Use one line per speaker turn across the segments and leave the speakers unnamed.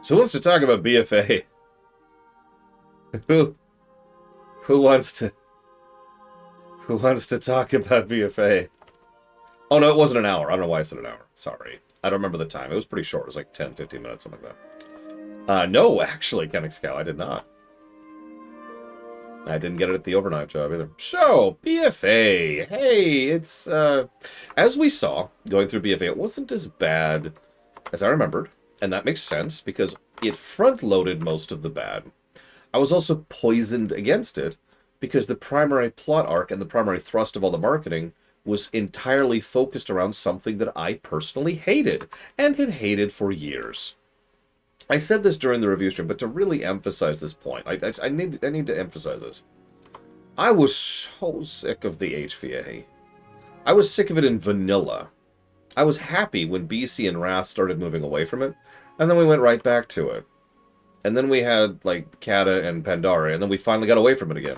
So who wants to talk about BFA? who who wants to talk about BFA? Oh no, it wasn't an hour. I don't know why I said an hour. Sorry. I don't remember the time. It was pretty short. It was like 10, 15 minutes, something like that. No, actually, Kenix Cow, I did not. I didn't get it at the overnight job either. So, BFA. Hey, it's, as we saw, going through BFA, it wasn't as bad as I remembered. And that makes sense, because it front-loaded most of the bad. I was also poisoned against it, because the primary plot arc and the primary thrust of all the marketing was entirely focused around something that I personally hated, and had hated for years. I said this during the review stream, but to really emphasize this point, I need to emphasize this. I was so sick of the HVA. I was sick of it in vanilla. I was happy when BC and Wrath started moving away from it, and then we went right back to it. And then we had, like, Kata and Pandaria, and then we finally got away from it again.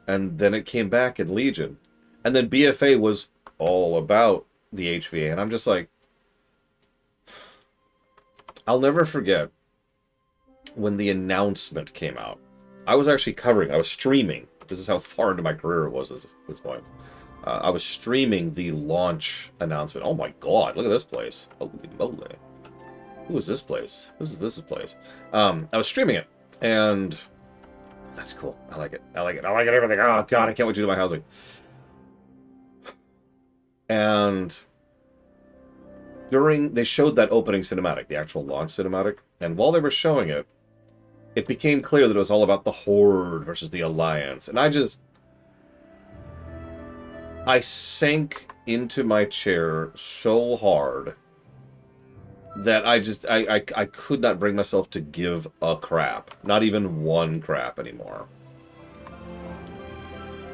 And then it came back in Legion. And then BFA was all about the HVA, and I'm just like... I'll never forget when the announcement came out. I was actually covering, I was streaming. This is how far into my career it was at this point. I was streaming the launch announcement. Oh my god, look at this place. Holy moly. Who is this place? Who's this place? I was streaming it, and that's cool. I like it. I like it. I like it, everything. Oh god, I can't wait to do my housing. And they showed that opening cinematic, the actual launch cinematic, and while they were showing it, it became clear that it was all about the Horde versus the Alliance. And I sank into my chair so hard that I could not bring myself to give a crap. Not even one crap anymore.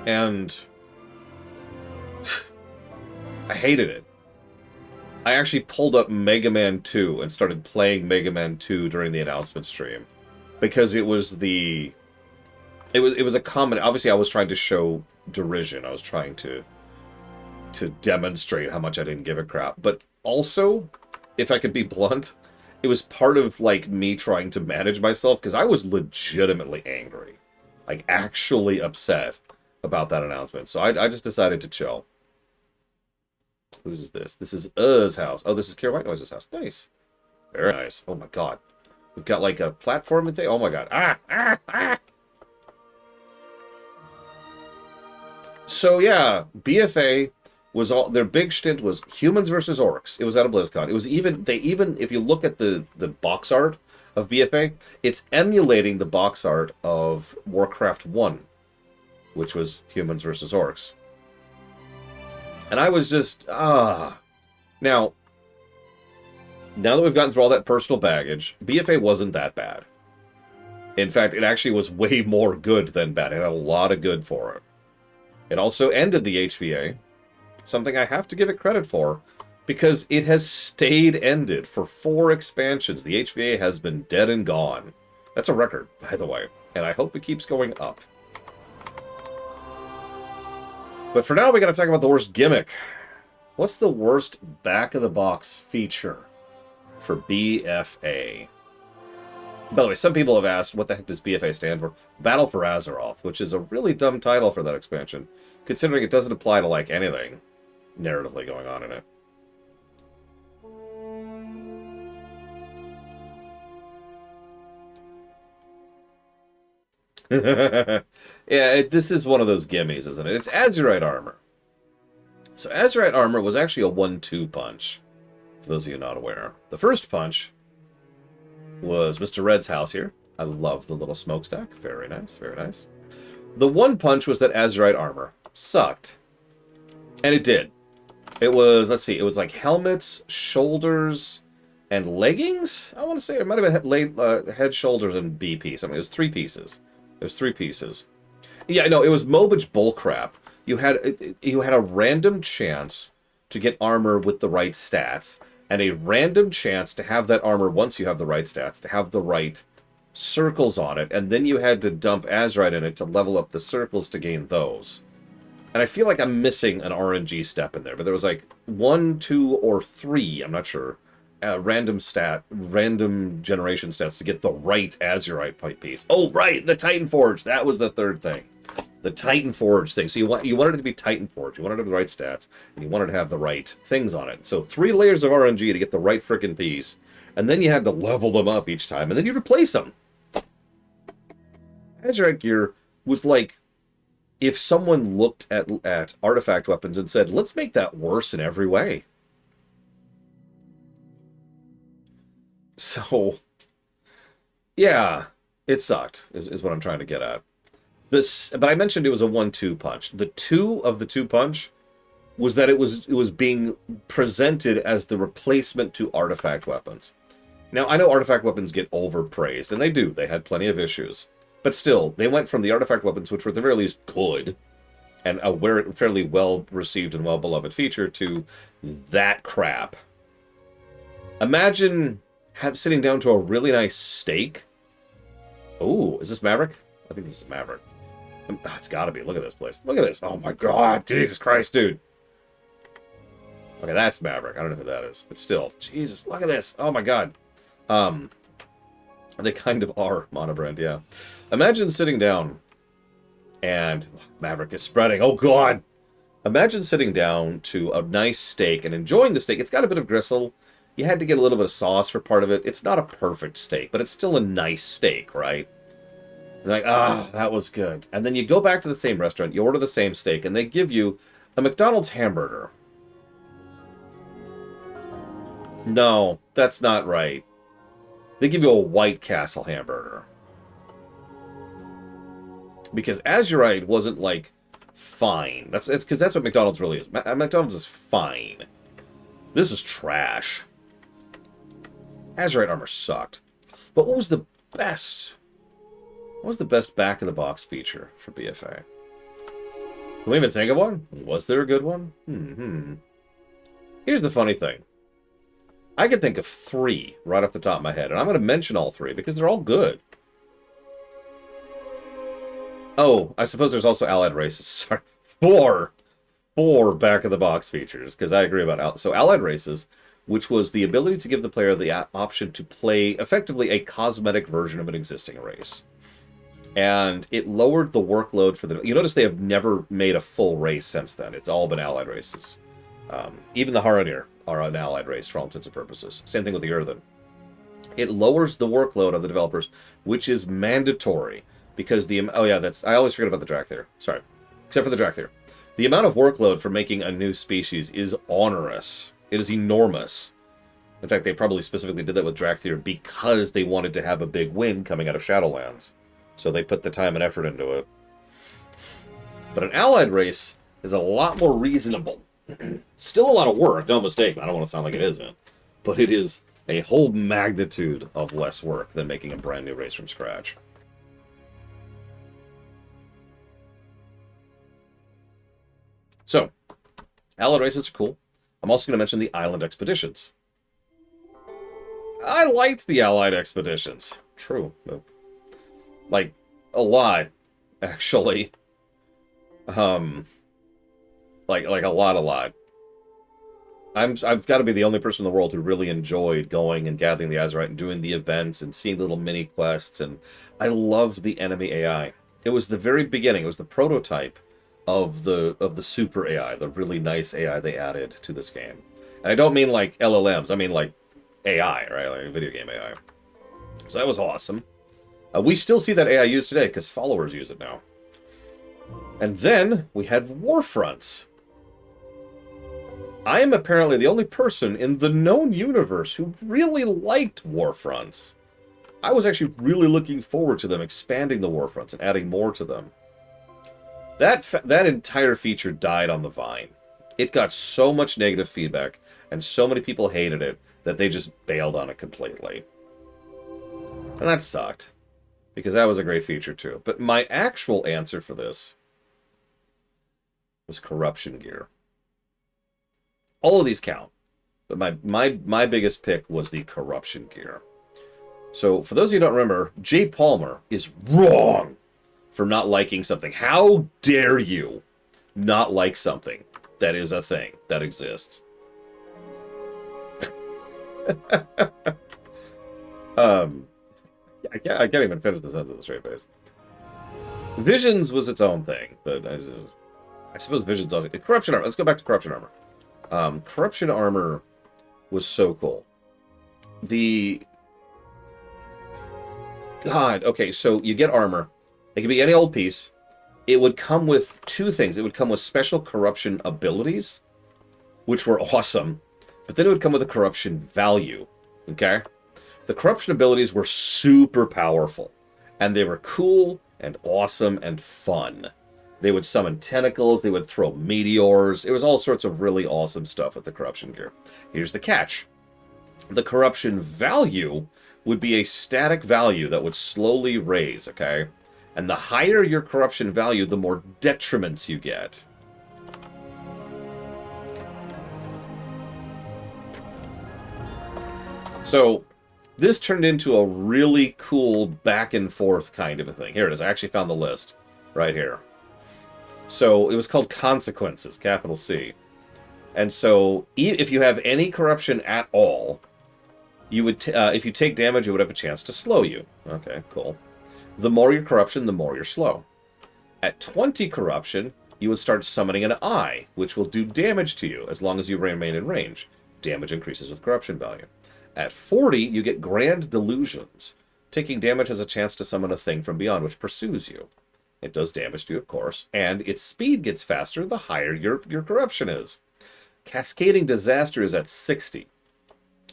And I hated it. I actually pulled up Mega Man 2 and started playing Mega Man 2 during the announcement stream. Because it was a comment. Obviously, I was trying to show derision. I was trying to demonstrate how much I didn't give a crap. But also, if I could be blunt, it was part of, like, me trying to manage myself, because I was legitimately angry. Like, actually upset about that announcement. So I just decided to chill. Whose is this? This is U's house. Oh, this is Kira White Noise's house. Nice. Very nice. Oh my god. We've got, like, a platform thing. Oh my god. Ah! So, yeah, BFA was all... Their big stint was humans versus orcs. It was at a BlizzCon. It was even... If you look at the box art of BFA, it's emulating the box art of Warcraft 1, which was humans versus orcs. And I was just... Now that we've gotten through all that personal baggage, BFA wasn't that bad. In fact, it actually was way more good than bad. It had a lot of good for it. It also ended the HVA, something I have to give it credit for, because it has stayed ended for 4 expansions. The HVA has been dead and gone. That's a record, by the way, and I hope it keeps going up. But for now, we gotta talk about the worst gimmick. What's the worst back-of-the-box feature for BFA? By the way, some people have asked, what the heck does BFA stand for? Battle for Azeroth, which is a really dumb title for that expansion, considering it doesn't apply to, like, anything narratively going on in it. Yeah, this is one of those gimmies, isn't it? It's Azurite armor. So Azurite armor was actually a 1-2 punch, for those of you not aware. The first punch was Mr. Red's house here. I love the little smokestack. Very nice, very nice. The one punch was that Azurite armor sucked. And it did. It was, let's see, it was like helmets, shoulders, and leggings? I want to say it might have been head, shoulders, and B piece. I mean, it was 3 pieces. It was 3 pieces. Yeah, no, it was Mobage bullcrap. You had a random chance to get armor with the right stats, and a random chance to have that armor, once you have the right stats, to have the right circles on it, and then you had to dump Azurite in it to level up the circles to gain those. And I feel like I'm missing an RNG step in there, but there was like 1, 2, or 3, I'm not sure, random generation stats to get the right Azurite pipe piece. Oh, right, the Titan Forge. That was the third thing. The Titan Forge thing. So you wanted it to be Titan Forge. You wanted it to have the right stats, and you wanted to have the right things on it. So 3 layers of RNG to get the right frickin' piece, and then you had to level them up each time, and then you'd replace them. Azurite gear was like if someone looked at artifact weapons and said, let's make that worse in every way. So, yeah, it sucked, is what I'm trying to get at. But I mentioned it was a 1-2 punch. The 2 of the 2 punch was that it was being presented as the replacement to artifact weapons. Now, I know artifact weapons get overpraised, and they do. They had plenty of issues. But still, they went from the artifact weapons, which were at the very least good, and a fairly well-received and well-beloved feature, to that crap. Imagine sitting down to a really nice steak. Oh, is this Maverick? I think this is Maverick. It's gotta be. Look at this place. Look at this. Oh my god. Jesus Christ, dude. Okay, that's Maverick. I don't know who that is. But still. Jesus, look at this. Oh my god. They kind of are monobrand, yeah. Imagine sitting down and Maverick is spreading. Oh god. Imagine sitting down to a nice steak and enjoying the steak. It's got a bit of gristle. You had to get a little bit of sauce for part of it. It's not a perfect steak, but it's still a nice steak, right? You're like, that was good. And then you go back to the same restaurant, you order the same steak, and they give you a McDonald's hamburger. No, that's not right. They give you a White Castle hamburger. Because Azurite wasn't, like, fine. It's because that's what McDonald's really is. McDonald's is fine. This was trash. Azurite armor sucked. But what was the best? What was the best back-of-the-box feature for BFA? Can we even think of one? Was there a good one? Here's the funny thing. I can think of 3 right off the top of my head, and I'm going to mention all 3 because they're all good. Oh, I suppose there's also allied races. Sorry, 4 back-of-the-box features, because I agree about so allied races, which was the ability to give the player the option to play effectively a cosmetic version of an existing race. And it lowered the workload for the... You notice they have never made a full race since then. It's all been allied races. Even the Haranir are an allied race for all intents and purposes. Same thing with the Earthen. It lowers the workload on the developers, which is mandatory. Because the... Oh yeah, I always forget about the Dracthyr. Sorry. Except for the Dracthyr. The amount of workload for making a new species is onerous. It is enormous. In fact, they probably specifically did that with Dracthyr because they wanted to have a big win coming out of Shadowlands. So they put the time and effort into it. But an allied race is a lot more reasonable. Still a lot of work, no mistake. I don't want to sound like it isn't. But it is a whole magnitude of less work than making a brand new race from scratch. So, allied races are cool. I'm also going to mention the island expeditions. I liked the allied expeditions. True. Like, a lot, actually. Like a lot. I've got to be the only person in the world who really enjoyed going and gathering the Azurite and doing the events and seeing little mini quests, and I loved the enemy AI. It was the very beginning. It was the prototype of the super AI, the really nice AI they added to this game. And I don't mean like LLMs. I mean like AI, right? Like video game AI. So that was awesome. We still see that AI used today because followers use it now. And then we had Warfronts. I am apparently the only person in the known universe who really liked Warfronts. I was actually really looking forward to them expanding the Warfronts and adding more to them. That entire feature died on the vine. It got so much negative feedback, and so many people hated it, that they just bailed on it completely. And that sucked, because that was a great feature too. But my actual answer for this was corruption gear. All of these count, but my biggest pick was the corruption gear. So, for those of you who don't remember, Jay Palmer is wrong for not liking something. How dare you not like something that is a thing that exists? um, I can't even finish the sentence with a straight face. Visions was its own thing, but I suppose Visions also... Corruption Armor. Let's go back to Corruption Armor. Corruption Armor was so cool. God, okay, so you get armor. It could be any old piece. It would come with two things. It would come with special corruption abilities, which were awesome. But then it would come with a corruption value, okay? The corruption abilities were super powerful. And they were cool and awesome and fun. They would summon tentacles. They would throw meteors. It was all sorts of really awesome stuff with the corruption gear. Here's the catch. The corruption value would be a static value that would slowly raise, okay? And the higher your corruption value, the more detriments you get. So, this turned into a really cool back and forth kind of a thing. Here it is. I actually found the list right here. So, it was called Consequences, capital C. And so, if you have any corruption at all, you would, if you take damage, it would have a chance to slow you. Okay, cool. The more your corruption, the more you're slow. At 20 corruption, you would start summoning an eye, which will do damage to you as long as you remain in range. Damage increases with corruption value. At 40, you get Grand Delusions. Taking damage has a chance to summon a thing from beyond, which pursues you. It does damage to you, of course, and its speed gets faster the higher your corruption is. Cascading Disaster is at 60.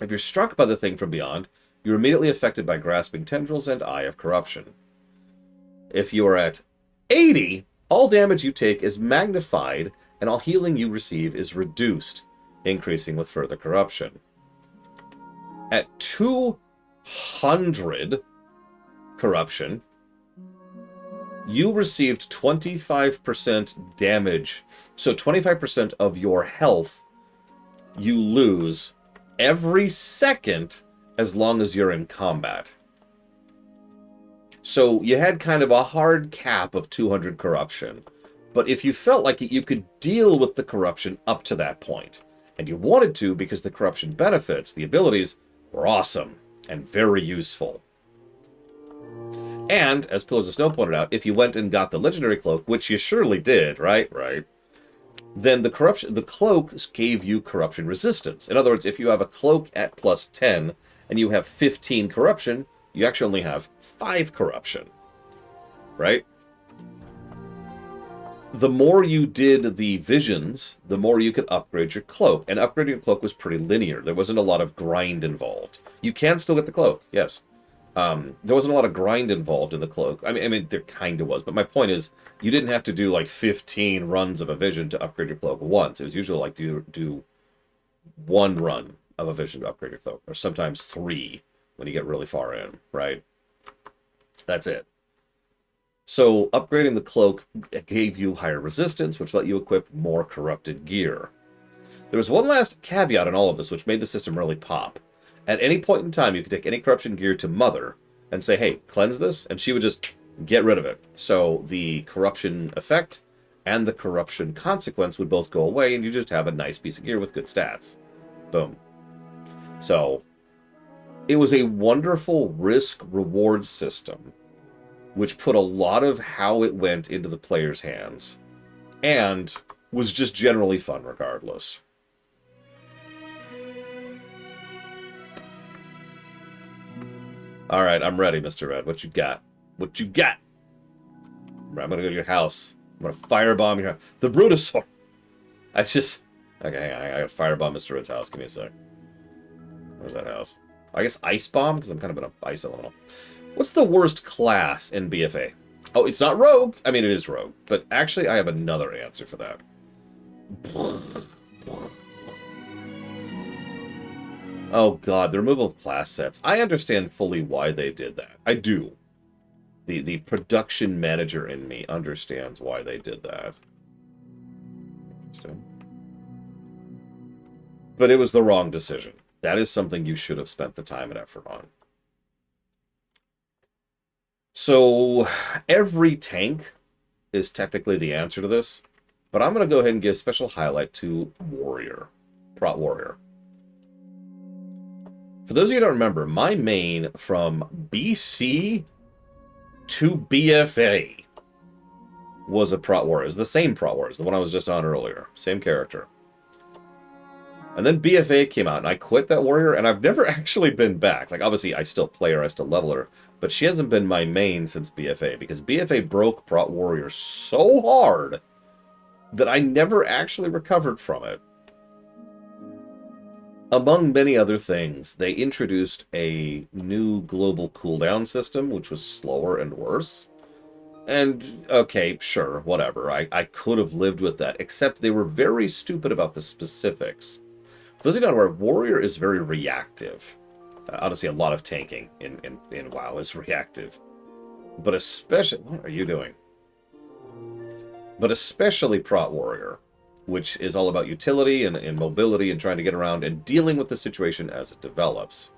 If you're struck by the thing from beyond, you're immediately affected by Grasping Tendrils and Eye of Corruption. If you are at 80, all damage you take is magnified, and all healing you receive is reduced, increasing with further corruption. At 200 corruption, you received 25% damage. So 25% of your health you lose every second as long as you're in combat. So you had kind of a hard cap of 200 corruption. But if you felt like it, you could deal with the corruption up to that point. And you wanted to because the corruption benefits, the abilities, were awesome and very useful. And, as Pillars of Snow pointed out, if you went and got the Legendary Cloak, which you surely did, right? Right. Then the cloak gave you corruption resistance. In other words, if you have a cloak at plus 10 and you have 15 corruption, you actually only have 5 corruption. Right? The more you did the visions, the more you could upgrade your cloak. And upgrading your cloak was pretty linear. There wasn't a lot of grind involved. You can still get the cloak, yes. There wasn't a lot of grind involved in the cloak. I mean, there kind of was. But my point is, you didn't have to do like 15 runs of a vision to upgrade your cloak once. It was usually like do 1 run of a vision to upgrade your cloak. Or sometimes 3 when you get really far in, right? That's it. So upgrading the cloak gave you higher resistance, which let you equip more corrupted gear. There was one last caveat in all of this, which made the system really pop. At any point in time, you could take any corruption gear to Mother and say, hey, cleanse this, and she would just get rid of it. So the corruption effect and the corruption consequence would both go away, and you just have a nice piece of gear with good stats. Boom. So it was a wonderful risk-reward system, which put a lot of how it went into the player's hands, and was just generally fun regardless. All right, I'm ready, Mr. Red. What you got? What you got? I'm going to go to your house. I'm going to firebomb your house. The Brutosaur. Okay, hang on. I got to firebomb Mr. Red's house. Give me a sec. Where's that house? I guess Ice Bomb, because I'm kind of in an ice elemental. What's the worst class in BFA? Oh, it's not Rogue. I mean, it is Rogue. But actually, I have another answer for that. Oh god, the removal of class sets. I understand fully why they did that. I do. The production manager in me understands why they did that. Interesting. But it was the wrong decision. That is something you should have spent the time and effort on. So, every tank is technically the answer to this, but I'm going to go ahead and give special highlight to Warrior. Prot Warrior. For those of you who don't remember, my main from BC to BFA was a Prot Warrior. It was the same Prot Warrior, the one I was just on earlier. Same character. And then BFA came out, and I quit that warrior, and I've never actually been back. Like, obviously, I still play her, I still level her, but she hasn't been my main since BFA, because BFA broke Prot Warrior so hard that I never actually recovered from it. Among many other things, they introduced a new global cooldown system, which was slower and worse. And, okay, sure, whatever. I could have lived with that, except they were very stupid about the specifics. For those of you who don't know, Warrior is very reactive. Honestly, a lot of tanking in WoW is reactive. But especially... What are you doing? But especially Prot Warrior, which is all about utility and mobility and trying to get around and dealing with the situation as it develops.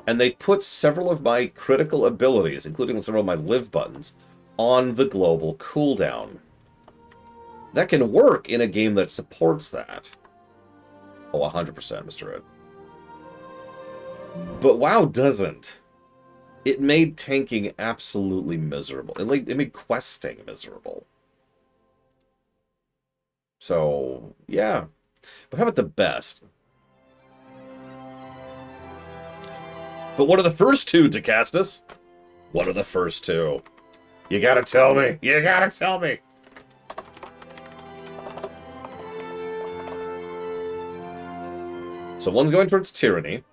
And they put several of my critical abilities, including several of my live buttons, on the global cooldown. That can work in a game that supports that. Oh, 100%, Mr. Ed. But WoW doesn't. It made tanking absolutely miserable. It made questing miserable. So, yeah. But how about the best? But what are the first two, Decastus? What are the first two? You gotta tell me. You gotta tell me. So one's going towards Tyranny.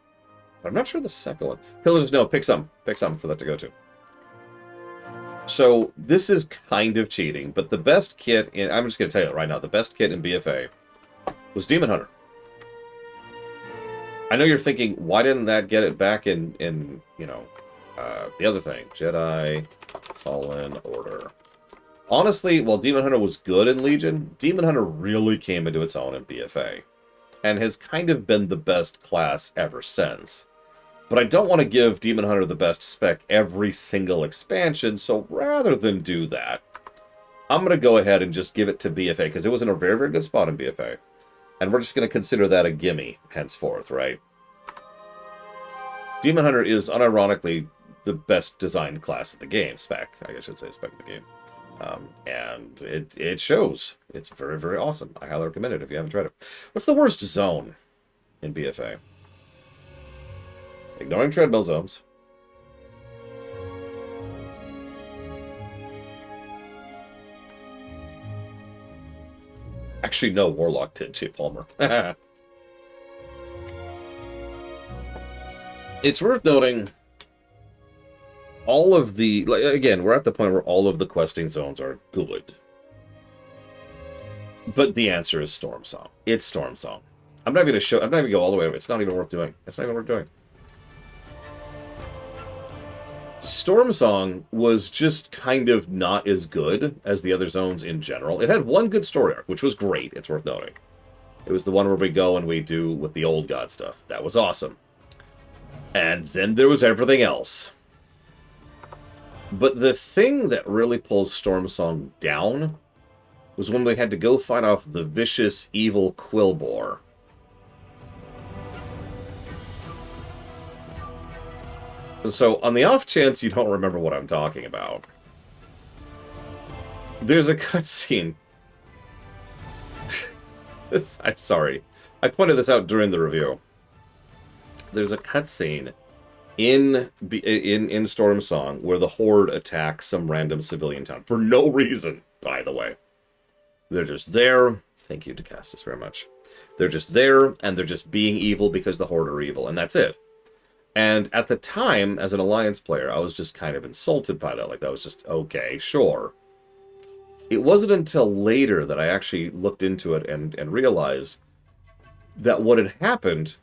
I'm not sure the second one. Pillars, no, pick some. Pick some for that to go to. So this is kind of cheating, but the best kit in... I'm just going to tell you right now. The best kit in BFA was Demon Hunter. I know you're thinking, why didn't that get it back in you know, the other thing? Jedi Fallen Order. Honestly, while Demon Hunter was good in Legion, Demon Hunter really came into its own in BFA. And has kind of been the best class ever since. But I don't want to give Demon Hunter the best spec every single expansion, so rather than do that, I'm going to go ahead and just give it to BFA, because it was in a very, very good spot in BFA. And we're just going to consider that a gimme, henceforth, right? Demon Hunter is unironically the best designed class of the game, spec. I guess I should say spec of the game. And it shows. It's very, very awesome. I highly recommend it if you haven't tried it. What's the worst zone in BFA? Ignoring treadmill zones. Actually, no, Warlock did too, Palmer. It's worth noting... all of the... like, again, we're at the point where all of the questing zones are good. But the answer is Storm Song. It's Storm Song. I'm not even going to go all the way over. It's not even worth doing. It's not even worth doing. Storm Song was just kind of not as good as the other zones in general. It had one good story arc, which was great. It's worth noting. It was the one where we go and we do with the old god stuff. That was awesome. And then there was everything else. But the thing that really pulls Storm Song down was when we had to go fight off the vicious, evil Quillbore. So, on the off chance you don't remember what I'm talking about, there's a cutscene. I'm sorry. I pointed this out during the review. There's a cutscene in Storm Song where the Horde attacks some random civilian town. For no reason, by the way. They're just there. Thank you, Decastus, very much. They're just there, and they're just being evil because the Horde are evil, and that's it. And at the time, as an Alliance player, I was just kind of insulted by that. Like, that was just, okay, sure. It wasn't until later that I actually looked into it and realized that what had happened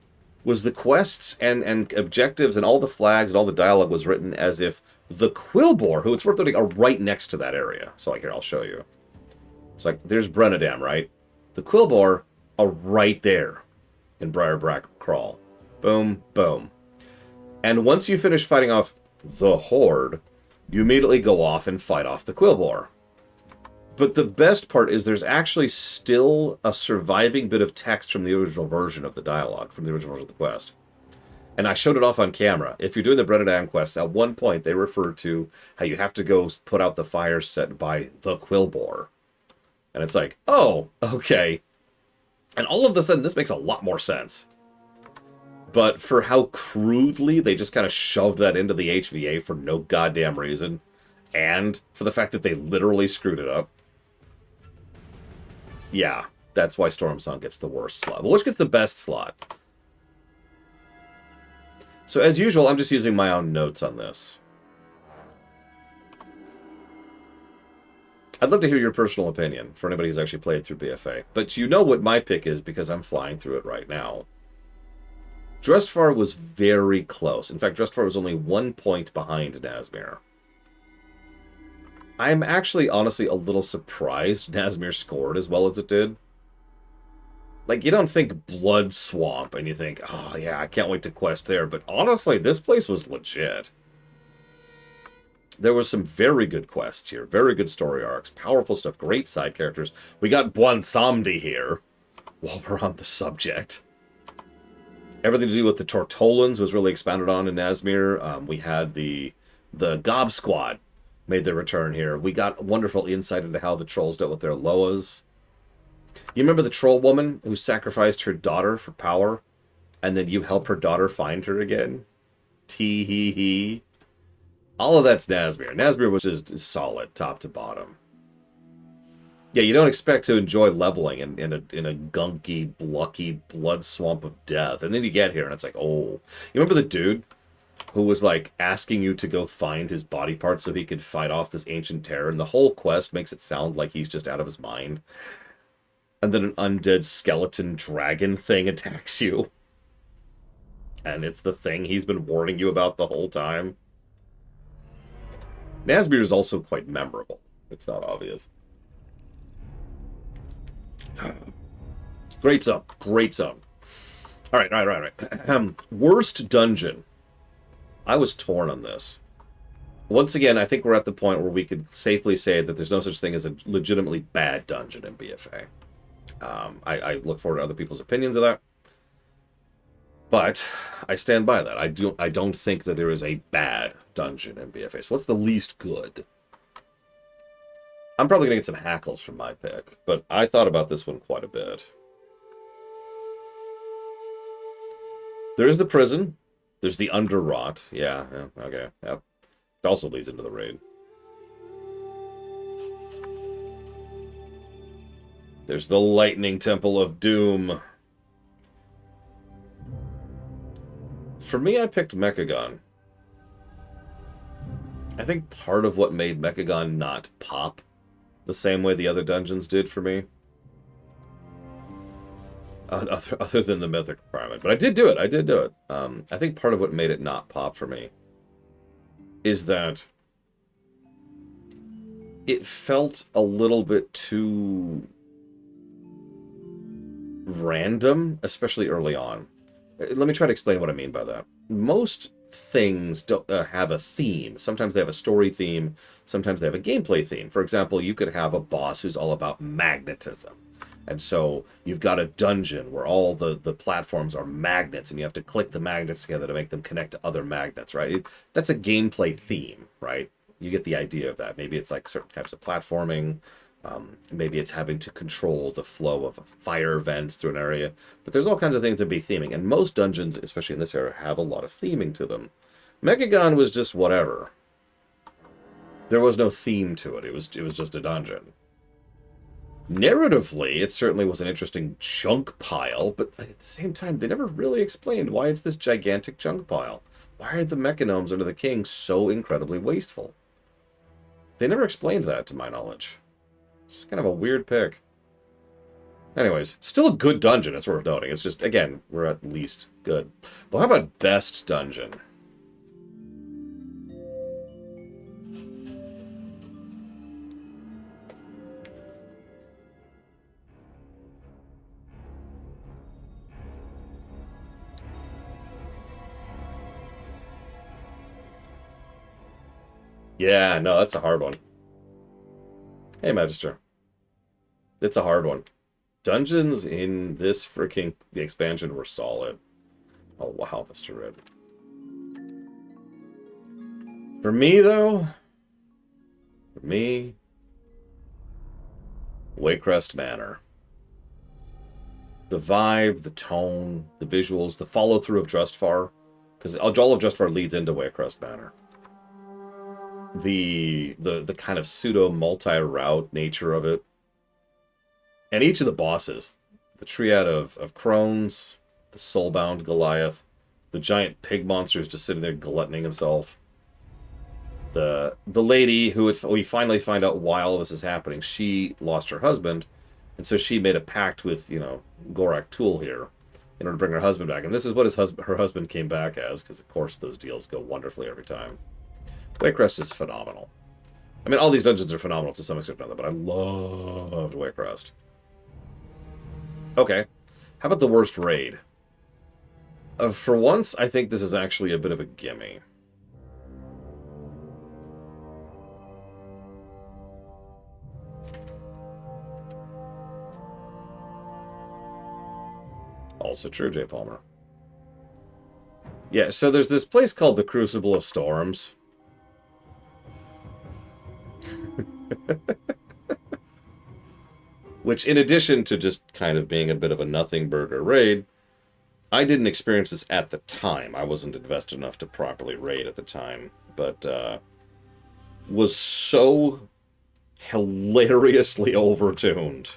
was the quests and objectives and all the flags and all the dialogue was written as if the Quillbore, who it's worth noting, are right next to that area. So, like, here, I'll show you. It's like, there's Brenadam, right? The Quillbore are right there in Briarbrack Crawl. Boom, boom. And once you finish fighting off the Horde, you immediately go off and fight off the Quillbore. But the best part is there's actually still a surviving bit of text from the original version of the dialogue, from the original version of the quest. And I showed it off on camera. If you're doing the Brenedan quest, at one point they refer to how you have to go put out the fire set by the Quillbore. And it's like, oh, okay. And all of a sudden, this makes a lot more sense. But for how crudely they just kind of shoved that into the HVA for no goddamn reason, and for the fact that they literally screwed it up, yeah, that's why Storm Song gets the worst slot. Well, which gets the best slot? So as usual, I'm just using my own notes on this. I'd love to hear your personal opinion for anybody who's actually played through BFA. But you know what my pick is because I'm flying through it right now. Drustvar was very close. In fact, Drustvar was only 1 point behind Nazmir. I'm actually, honestly, a little surprised Nazmir scored as well as it did. Like, you don't think Blood Swamp, and you think, oh, yeah, I can't wait to quest there. But honestly, this place was legit. There was some very good quests here. Very good story arcs. Powerful stuff. Great side characters. We got Bwansamdi here, while we're on the subject. Everything to do with the Tortolans was really expounded on in Nazmir. We had the Gob Squad made their return here. We got wonderful insight into how the trolls dealt with their Loas. You remember the troll woman who sacrificed her daughter for power, and then you help her daughter find her again? Tee-hee-hee. All of that's Nazmir. Nazmir was just solid, top to bottom. Yeah, you don't expect to enjoy leveling in a gunky, blucky blood swamp of death. And then you get here, and it's like, oh. You remember the dude who was, like, asking you to go find his body parts so he could fight off this ancient terror? And the whole quest makes it sound like he's just out of his mind. And then an undead skeleton dragon thing attacks you. And it's the thing he's been warning you about the whole time. Nazmir is also quite memorable. It's not obvious. Great zone. Great zone. Alright. Worst dungeon. I was torn on this. Once again, I think we're at the point where we could safely say that there's no such thing as a legitimately bad dungeon in BFA. I look forward to other people's opinions of that. But I stand by that. I don't think that there is a bad dungeon in BFA. So what's the least good? I'm probably going to get some hackles from my pick, but I thought about this one quite a bit. There's the prison. There's the underrot. Yeah, okay. Yep. It also leads into the raid. There's the Lightning Temple of Doom. For me, I picked Mechagon. I think part of what made Mechagon not pop the same way the other dungeons did for me, other than the mythic requirement, but I did do it. I think part of what made it not pop for me is that it felt a little bit too random, especially early on. Let me try to explain what I mean by that. Most things don't have a theme. Sometimes they have a story theme. Sometimes they have a gameplay theme. For example, you could have a boss who's all about magnetism. And so you've got a dungeon where all the platforms are magnets, and you have to click the magnets together to make them connect to other magnets, right? That's a gameplay theme, right? You get the idea of that. Maybe it's like certain types of platforming. Maybe it's having to control the flow of fire vents through an area. But there's all kinds of things that be theming. And most dungeons, especially in this era, have a lot of theming to them. Mechagon was just whatever. There was no theme to it. It was just a dungeon. Narratively, it certainly was an interesting junk pile, but at the same time, they never really explained why it's this gigantic junk pile. Why are the mechanomes under the king so incredibly wasteful? They never explained that, to my knowledge. It's kind of a weird pick. Anyways, still a good dungeon, that's worth noting. It's just, again, we're at least good. Well, how about best dungeon? Yeah, no, that's a hard one. Hey, Magister. It's a hard one. Dungeons in this freaking the expansion were solid. Oh, wow, Mr. Red. For me, though, for me, Waycrest Manor. The vibe, the tone, the visuals, the follow-through of Justfar, because all of Justfar leads into Waycrest Manor. The kind of pseudo multi-route nature of it, and each of the bosses, the triad of crones, the soulbound Goliath, the giant pig monsters just sitting there gluttoning himself, the lady who we finally find out why all this is happening. She lost her husband, and so she made a pact with Gorak Tool here in order to bring her husband back, and this is what her husband came back as, because of course those deals go wonderfully every time. Waycrest is phenomenal. I mean, all these dungeons are phenomenal to some extent, but I loved Waycrest. Okay, how about the worst raid? For once, I think this is actually a bit of a gimme. Also true, Jay Palmer. Yeah, so there's this place called the Crucible of Storms. Which, in addition to just kind of being a bit of a nothing burger raid, I didn't experience this at the time. I wasn't invested enough to properly raid at the time, but was so hilariously overtuned.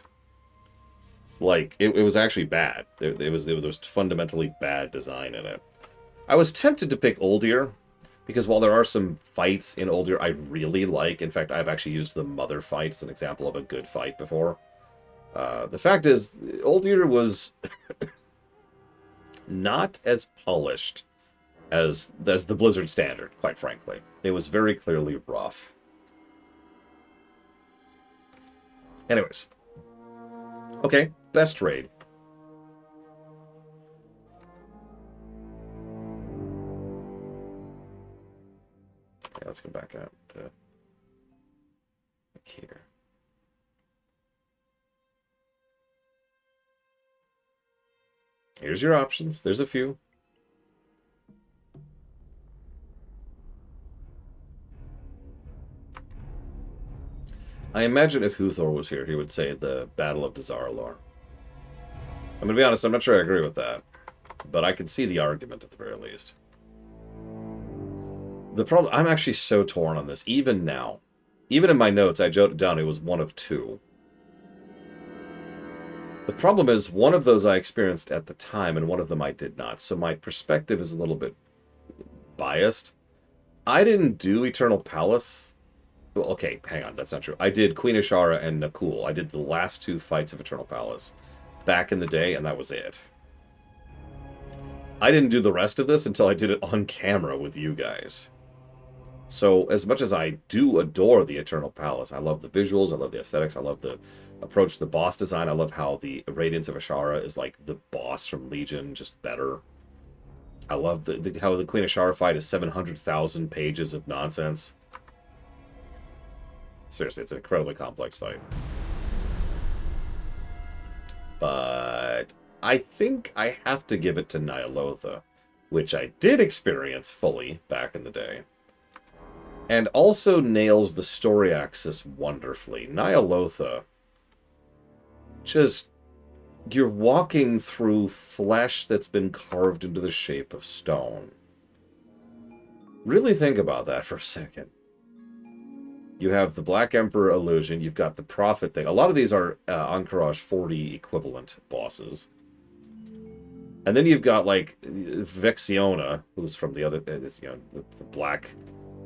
Like, it was actually bad. There was fundamentally bad design in it. I was tempted to pick Uldir, because while there are some fights in Uldir I really like, in fact, I've actually used the Mother fight as an example of a good fight before. The fact is, Uldir was not as polished as the Blizzard standard, quite frankly. It was very clearly rough. Anyways. Okay, best raid. Okay, let's go back out to here. Here's your options. There's a few. I imagine if Huthor was here, he would say the Battle of Dazar'alor. I'm going to be honest, I'm not sure I agree with that. But I can see the argument at the very least. The problem, I'm actually so torn on this, even now. Even in my notes, I jotted down it was one of two. The problem is, one of those I experienced at the time, and one of them I did not. So my perspective is a little bit biased. I didn't do Eternal Palace. Well, okay, hang on, that's not true. I did Queen Ashara and Nakul. I did the last two fights of Eternal Palace back in the day, and that was it. I didn't do the rest of this until I did it on camera with you guys. So, as much as I do adore the Eternal Palace, I love the visuals, I love the aesthetics, I love the approach to the boss design, I love how the Radiance of Ashara is like the boss from Legion, just better. I love how the Queen Ashara fight is 700,000 pages of nonsense. Seriously, it's an incredibly complex fight. But I think I have to give it to Ny'alotha, which I did experience fully back in the day. And also nails the story axis wonderfully. Ny'alotha, just, you're walking through flesh that's been carved into the shape of stone. Really think about that for a second. You have the Black Emperor illusion, you've got the Prophet thing. A lot of these are Ahn'Qiraj 40 equivalent bosses. And then you've got, like, Vexiona, who's from the other, the Black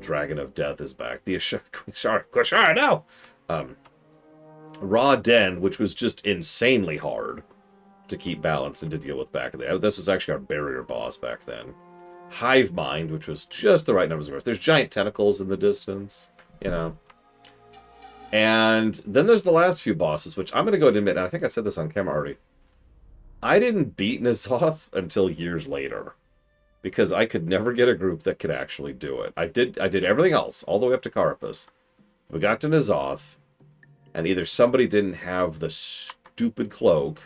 Dragon of Death is back. The Ashara, no! Ra Den, which was just insanely hard to keep balanced and to deal with back in the day. This was actually our barrier boss back then. Hive Mind, which was just the right numbers of Earth. There's giant tentacles in the distance, you know. And then there's the last few bosses, which I'm going to go ahead and admit, and I think I said this on camera already. I didn't beat N'Zoth until years later, because I could never get a group that could actually do it. I did everything else, all the way up to Carapace. We got to N'Zoth, and either somebody didn't have the stupid cloak,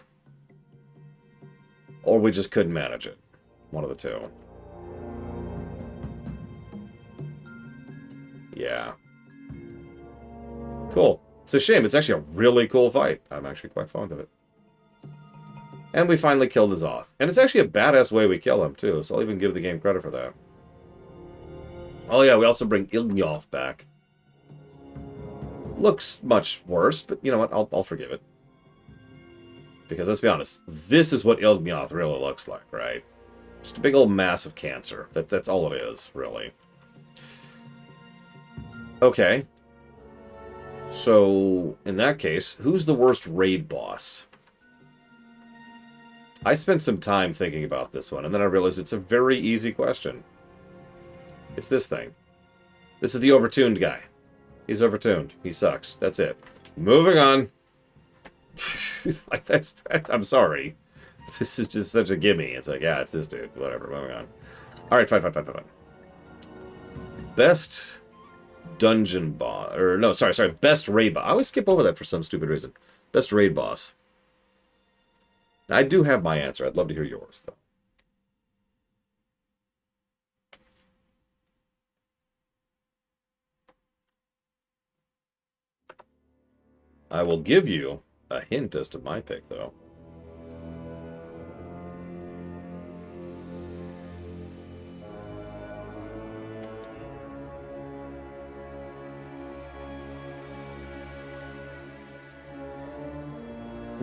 or we just couldn't manage it. One of the two. Yeah. Cool. It's a shame. It's actually a really cool fight. I'm actually quite fond of it. And we finally killed his off. And it's actually a badass way we kill him, too, so I'll even give the game credit for that. Oh yeah, we also bring Ilgnyoth back. Looks much worse, but you know what? I'll forgive it. Because let's be honest, this is what Ilgnyoth really looks like, right? Just a big old mass of cancer. That's all it is, really. Okay. So, in that case, who's the worst raid boss? I spent some time thinking about this one, and then I realized it's a very easy question. It's this thing. This is the overtuned guy. He's overtuned. He sucks. That's it. Moving on. Like, I'm sorry. This is just such a gimme. It's like, yeah, it's this dude. Whatever. Moving on. Alright, fine. Best dungeon boss. Or, no, sorry. Best raid boss. I always skip over that for some stupid reason. Best raid boss. Now, I do have my answer. I'd love to hear yours, though. I will give you a hint as to my pick, though.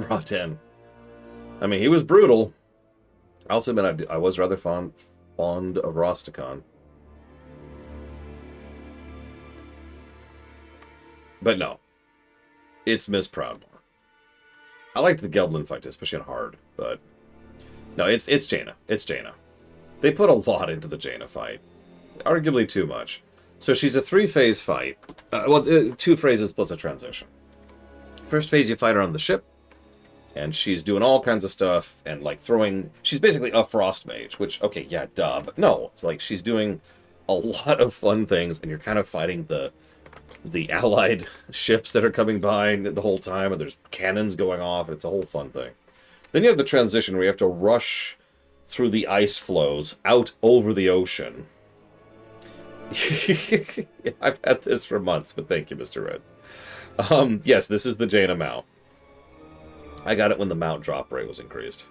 Raw 10. I mean, he was brutal. I also admit I was rather fond of Rosticon. But no. It's Miss Proudmoore. I liked the Gelblin fight, especially on hard, but... No, it's Jaina. It's Jaina. They put a lot into the Jaina fight. Arguably too much. So she's a 3-phase fight. Well, 2 phases plus a transition. First phase, you fight her on the ship. And she's doing all kinds of stuff and, like, throwing... She's basically a frost mage, which, okay, yeah, duh. But no, it's like she's doing a lot of fun things, and you're kind of fighting the allied ships that are coming by the whole time, and there's cannons going off. It's a whole fun thing. Then you have the transition where you have to rush through the ice flows out over the ocean. I've had this for months, but thank you, Mr. Red. Yes, this is the Jaina mount. I got it when the mount drop rate was increased.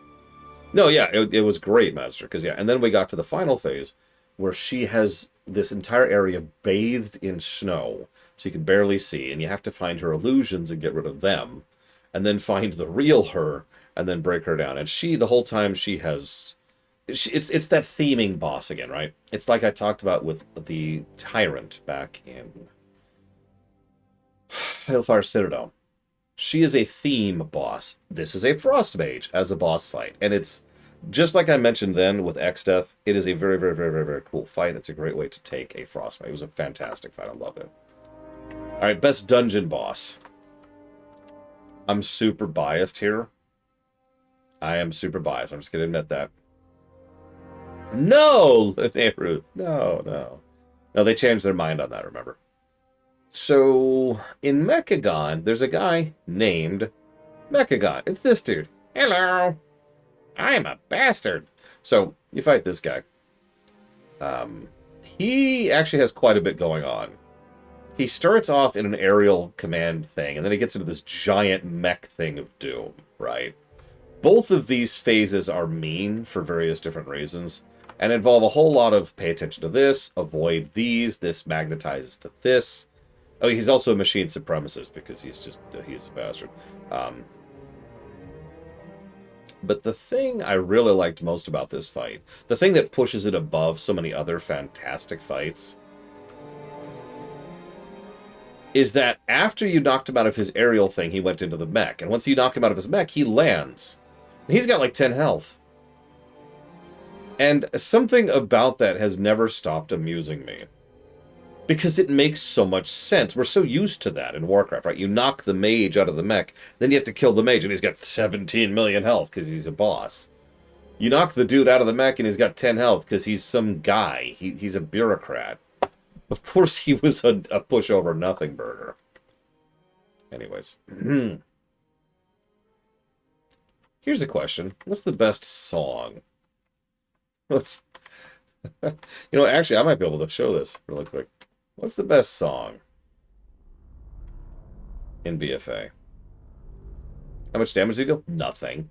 No, yeah, it was great, Master, because, yeah, and then we got to the final phase, where she has this entire area bathed in snow, so you can barely see, and you have to find her illusions and get rid of them, and then find the real her, and then break her down. And she, the whole time, she has... It's that theming boss again, right? It's like I talked about with the Tyrant back in Hailfire Citadel. She is a theme boss. This is a Frost Mage as a boss fight. And it's, just like I mentioned then with X-Death, it is a very, very, very, very, very cool fight. It's a great way to take a Frost Mage. It was a fantastic fight. I love it. Alright, best dungeon boss. I'm super biased here. I am super biased. I'm just going to admit that. No! Ruth. No. No, they changed their mind on that, remember? So, in Mechagon, there's a guy named Mechagon. It's this dude. Hello. I'm a bastard. So, you fight this guy. He actually has quite a bit going on. He starts off in an aerial command thing, and then he gets into this giant mech thing of doom, right? Both of these phases are mean for various different reasons, and involve a whole lot of pay attention to this, avoid these, this magnetizes to this. Oh, he's also a machine supremacist because he's a bastard. But the thing I really liked most about this fight, the thing that pushes it above so many other fantastic fights, is that after you knocked him out of his aerial thing, he went into the mech. And once you knock him out of his mech, he lands. And he's got like 10 health. And something about that has never stopped amusing me. Because it makes so much sense. We're so used to that in Warcraft, right? You knock the mage out of the mech, then you have to kill the mage, and he's got 17 million health because he's a boss. You knock the dude out of the mech, and he's got 10 health because he's some guy. He's a bureaucrat. Of course he was a pushover nothing burger. Anyways. Here's a question. What's the best song? Let's, actually, I might be able to show this really quick. What's the best song in BFA? How much damage did he do? Nothing.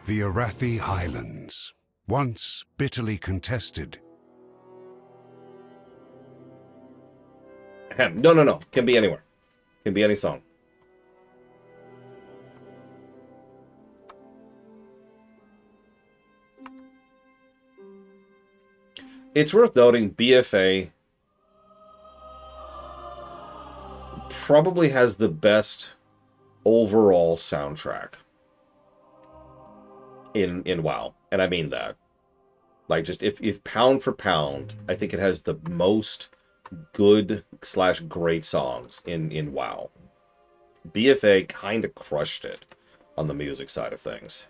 The Arathi Highlands, once bitterly contested.
No. Can be anywhere. Can be any song. It's worth noting BFA probably has the best overall soundtrack in WoW. And I mean that. Like, just if pound for pound, I think it has the most good / great songs in WoW. BFA kind of crushed it on the music side of things.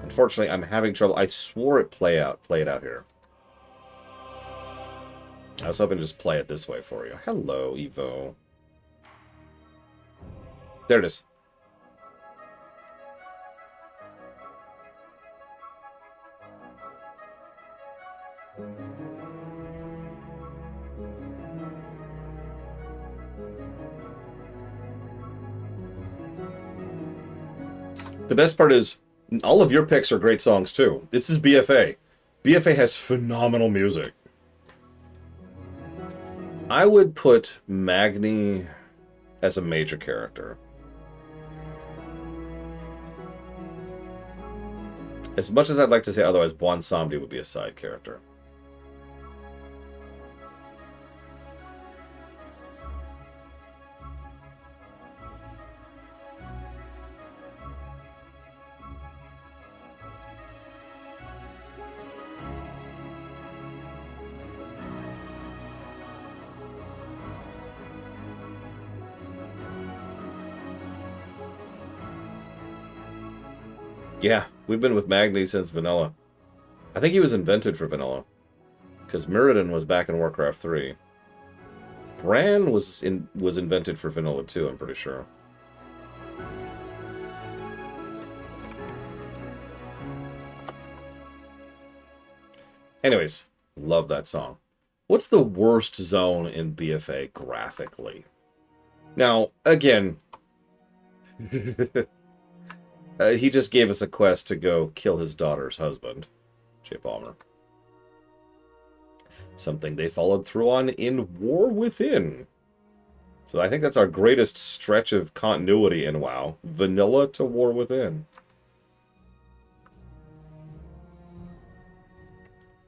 Unfortunately, I'm having trouble. I swore it played out here. I was hoping to just play it this way for you. Hello, Evo. There it is. The best part is, all of your picks are great songs, too. This is BFA. BFA has phenomenal music. I would put Magni as a major character. As much as I'd like to say otherwise, Bwansamdi would be a side character. Yeah, we've been with Magni since Vanilla. I think he was invented for Vanilla. Because Mirrodin was back in Warcraft 3. Bran was invented for Vanilla too, I'm pretty sure. Anyways, love that song. What's the worst zone in BFA graphically? Now, again... he just gave us a quest to go kill his daughter's husband, Jay Palmer. Something they followed through on in War Within. So I think that's our greatest stretch of continuity in WoW. Vanilla to War Within.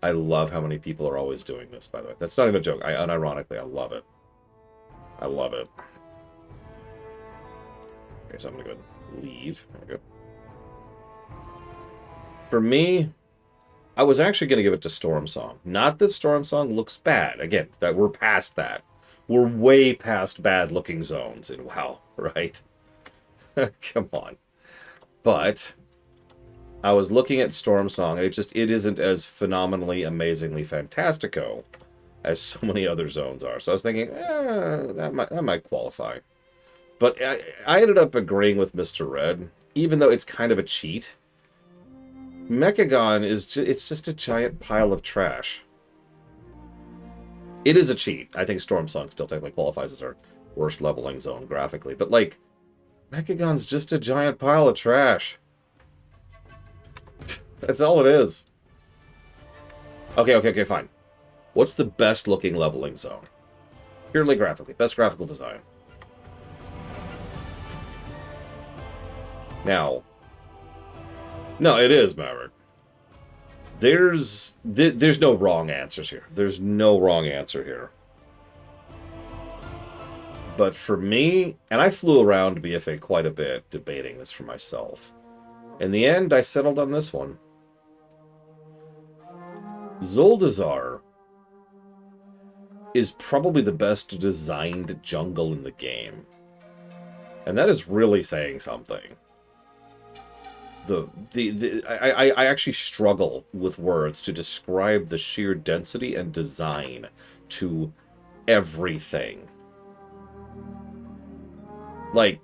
I love how many people are always doing this, by the way. That's not even a joke. Unironically, I love it. I love it. Okay, so I'm going to go ahead and leave. There we go. For me, I was actually going to give it to Storm Song. Not that Storm Song looks bad. Again, that we're past that. We're way past bad-looking zones in WoW, right? Come on. But I was looking at Storm Song, and it isn't as phenomenally, amazingly fantastico as so many other zones are. So I was thinking, that might qualify. But I ended up agreeing with Mr. Red, even though it's kind of a cheat. Mechagon is it's just a giant pile of trash. It is a cheat. I think Storm Song still technically qualifies as our worst leveling zone graphically. But, like, Mechagon's just a giant pile of trash. That's all it is. Okay, fine. What's the best looking leveling zone? Purely graphically. Best graphical design. Now... No, it is, Maverick. There's no wrong answers here. There's no wrong answer here. But for me, and I flew around BFA quite a bit debating this for myself. In the end, I settled on this one. Zuldazar is probably the best designed jungle in the game. And that is really saying something. I actually struggle with words to describe the sheer density and design to everything. Like,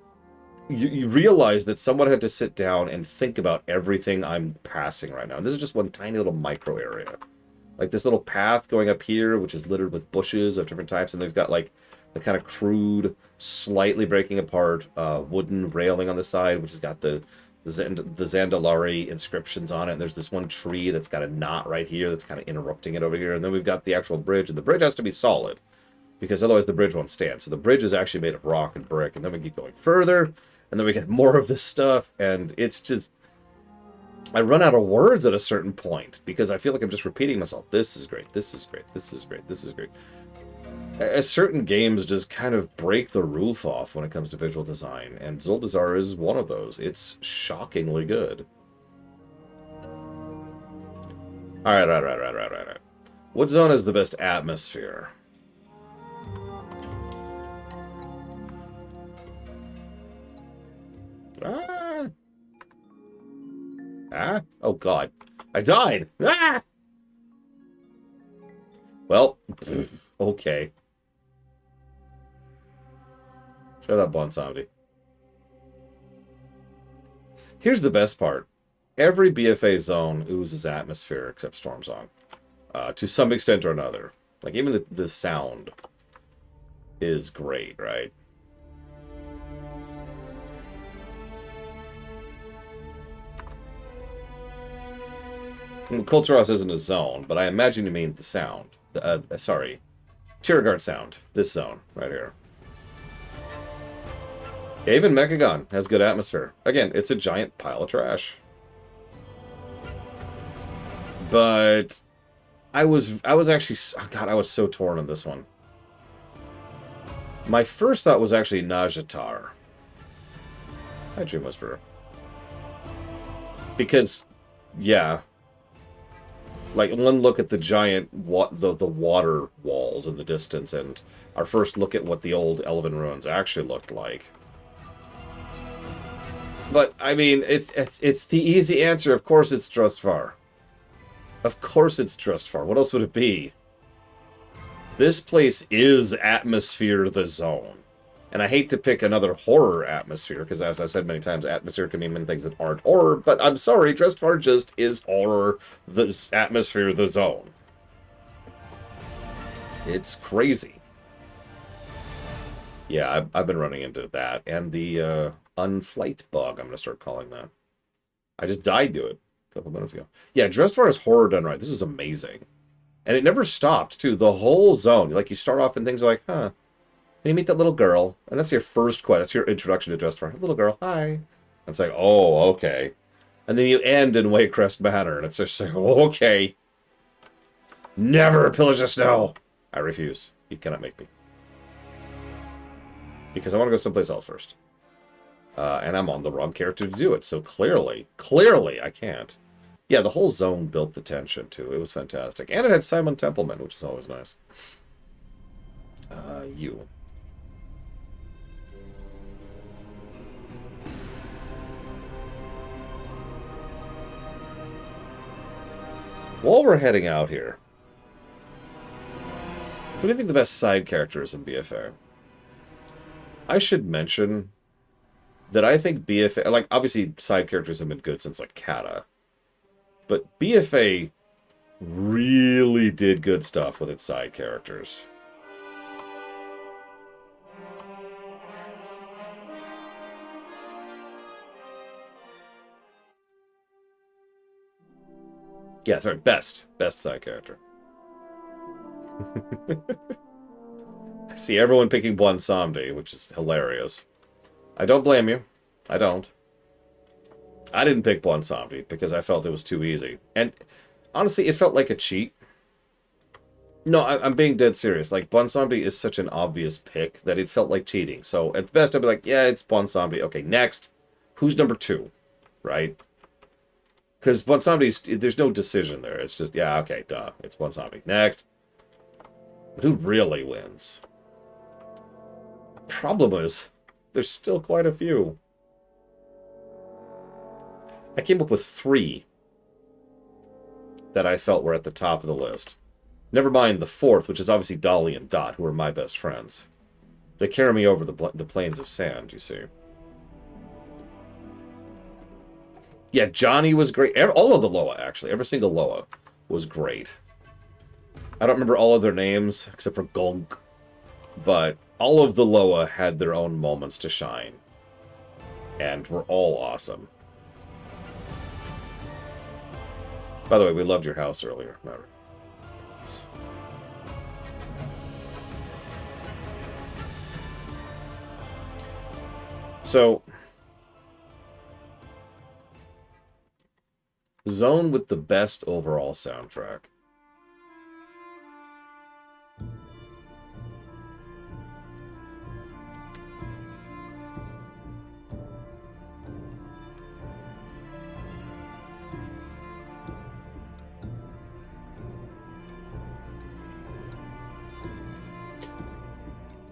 you realize that someone had to sit down and think about everything I'm passing right now. And this is just one tiny little micro area. Like this little path going up here, which is littered with bushes of different types, and there's got like the kind of crude, slightly breaking apart wooden railing on the side, which has got the Zandalari inscriptions on it. And there's this one tree that's got a knot right here that's kind of interrupting it over here. And then we've got the actual bridge, and the bridge has to be solid because otherwise the bridge won't stand. So the bridge is actually made of rock and brick, and then we keep going further, and then we get more of this stuff, and it's just... I run out of words at a certain point because I feel like I'm just repeating myself. This is great. This is great. This is great. This is great. Certain games just kind of break the roof off when it comes to visual design, and Zuldazar is one of those. It's shockingly good. All right. What zone has the best atmosphere? Oh, God. I died! Ah! Well, okay. Shut up, Bonsomdi. Here's the best part. Every BFA zone oozes atmosphere except Stormsong. To some extent or another. Like, even the sound is great, right? Kulturos isn't a zone, but I imagine you mean the sound. Sorry. Tiraguard sound. This zone, right here. Yeah, even Mechagon has good atmosphere. Again, it's a giant pile of trash. But I was actually... Oh God, I was so torn on this one. My first thought was actually Najatar. Hi, Dream Whisperer. Because, yeah... Like, one look at the giant, the water walls in the distance, and our first look at what the old Elven ruins actually looked like. But, I mean, it's the easy answer. Of course it's Trustfar. Of course it's Trustfar. What else would it be? This place is Atmosphere the Zone. And I hate to pick another horror atmosphere, because as I said many times, atmosphere can mean many things that aren't horror, but I'm sorry, Trustfar just is horror, the atmosphere, the zone. It's crazy. Yeah, I've been running into that, and the unflight bug, I'm going to start calling that. I just died to it a couple minutes ago. Yeah, Trustfar is horror done right. This is amazing. And it never stopped, too. The whole zone, like, you start off and things are like, huh. And you meet that little girl, and that's your first quest. That's your introduction to Trustfar. Little girl, hi. And it's like, oh, okay. And then you end in Waycrest Manor, and it's just like, oh, okay. Never pillage the snow. I refuse. You cannot make me. Because I want to go someplace else first. And I'm on the wrong character to do it, so clearly I can't. Yeah, the whole zone built the tension, too. It was fantastic. And it had Simon Templeman, which is always nice. You. While we're heading out here, who do you think the best side character is in BFA? I should mention that I think BFA, like, obviously side characters have been good since, like, Kata. But BFA really did good stuff with its side characters. Yeah, sorry, best side character. I see everyone picking Bonsomdi, which is hilarious. I don't blame you. I don't. I didn't pick Bonsomdi because I felt it was too easy. And honestly, it felt like a cheat. No, I'm being dead serious. Like, Bonsomdi is such an obvious pick that it felt like cheating. So at best, I'd be like, yeah, it's Bonsomdi. Okay, next. Who's number 2? Right? Because Bonsomdi's, there's no decision there. It's just, yeah, okay, duh. It's Bonsomdi. Next. Who really wins? Problem is, there's still quite a few. I came up with 3 that I felt were at the top of the list. Never mind the 4th, which is obviously Dolly and Dot, who are my best friends. They carry me over the plains of sand, you see. Yeah, Johnny was great. All of the Loa, actually. Every single Loa was great. I don't remember all of their names, except for Gulg. But all of the Loa had their own moments to shine. And were all awesome. By the way, we loved your house earlier. Remember? So, zone with the best overall soundtrack.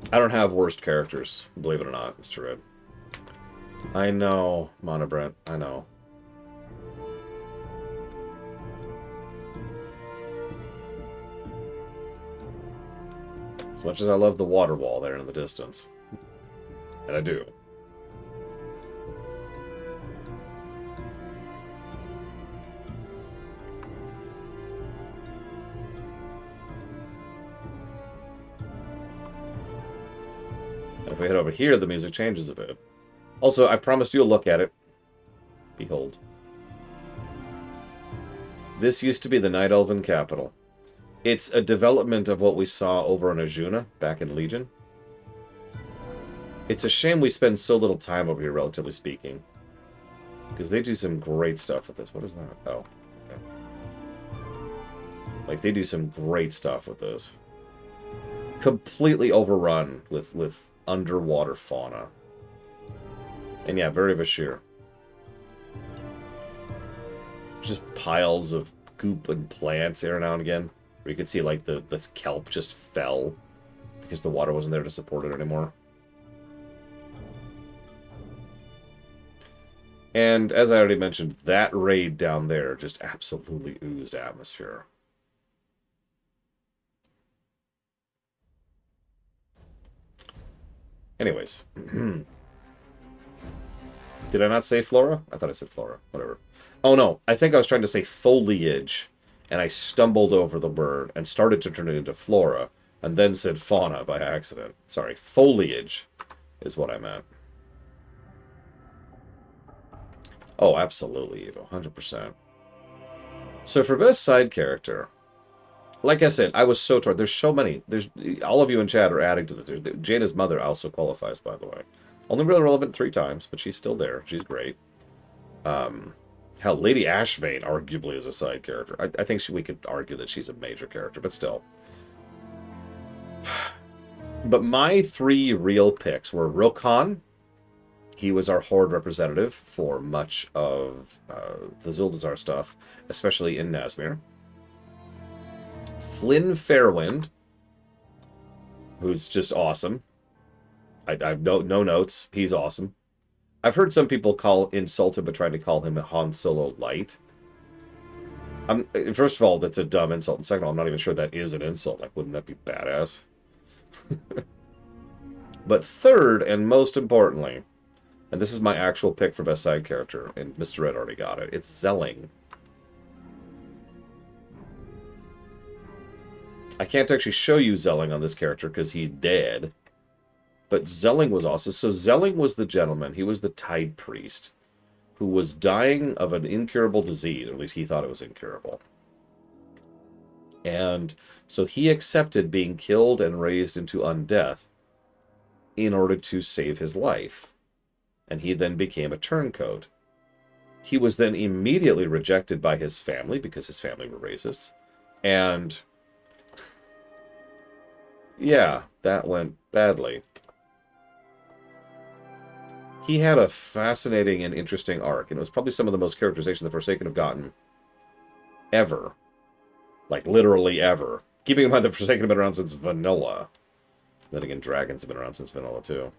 I don't have worst characters, believe it or not, Mr. Red. I know, Monobrent, I know. As much as I love the water wall there in the distance. And I do. And if we head over here, the music changes a bit. Also, I promised you a look at it. Behold. This used to be the Night Elven capital. It's a development of what we saw over on Ajuna, back in Legion. It's a shame we spend so little time over here, relatively speaking. Because they do some great stuff with this. What is that? Oh. Okay. Like, they do some great stuff with this. Completely overrun with underwater fauna. And yeah, very Vashir. Just piles of goop and plants every now and again. Where you could see, like, the kelp just fell because the water wasn't there to support it anymore. And as I already mentioned, that raid down there just absolutely oozed atmosphere. Anyways. Did I not say flora? I thought I said flora. Whatever. Oh, no. I think I was trying to say foliage, and I stumbled over the word and started to turn it into flora, and then said fauna by accident. Sorry. Foliage is what I meant. Oh, absolutely, Evo. 100%. So for best side character, like I said, I was so torn. There's so many. There's all of you in chat are adding to this. Jaina's mother also qualifies, by the way. Only really relevant 3 times, but she's still there. She's great. Hell, Lady Ashvane arguably is a side character. I think we could argue that she's a major character, but still. But my 3 real picks were Rokan. He was our Horde representative for much of the Zuldazar stuff, especially in Nazmir. Flynn Fairwind, who's just awesome. I have no notes. He's awesome. I've heard some people insult him by trying to call him a Han Solo light. First of all, that's a dumb insult. And second of all, I'm not even sure that is an insult. Like, wouldn't that be badass? But third, and most importantly, and this is my actual pick for best side character, and Mr. Red already got it, it's Zelling. I can't actually show you Zelling on this character because he's dead. But Zelling was awesome. So Zelling was the gentleman. He was the Tide Priest who was dying of an incurable disease. Or at least he thought it was incurable. And so he accepted being killed and raised into undeath in order to save his life. And he then became a turncoat. He was then immediately rejected by his family because his family were racists. And yeah, that went badly. He had a fascinating and interesting arc, and it was probably some of the most characterization the Forsaken have gotten ever. Like, literally ever. Keeping in mind the Forsaken have been around since vanilla. Then again, dragons have been around since vanilla, too.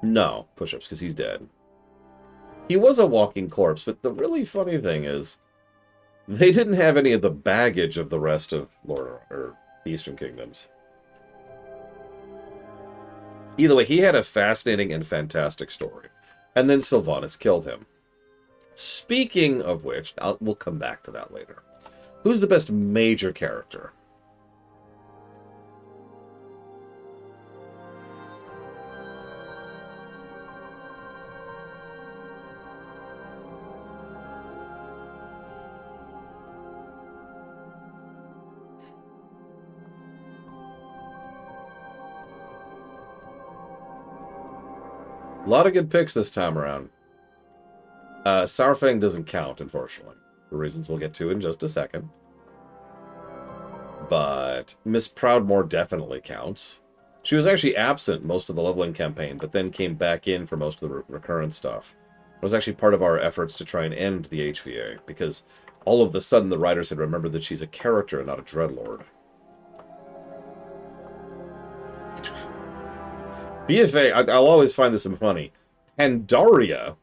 No, push-ups, because he's dead. He was a walking corpse, but the really funny thing is, they didn't have any of the baggage of the rest of the Eastern Kingdoms. Either way, he had a fascinating and fantastic story. And then Sylvanas killed him. Speaking of which, we'll come back to that later. Who's the best major character? A lot of good picks this time around. Saurfang doesn't count, unfortunately, for reasons we'll get to in just a second. But Miss Proudmoore definitely counts. She was actually absent most of the leveling campaign, but then came back in for most of the recurrent stuff. It was actually part of our efforts to try and end the HVA, because all of a sudden the writers had remembered that she's a character and not a dreadlord. BFA, I'll always find this funny. Pandaria,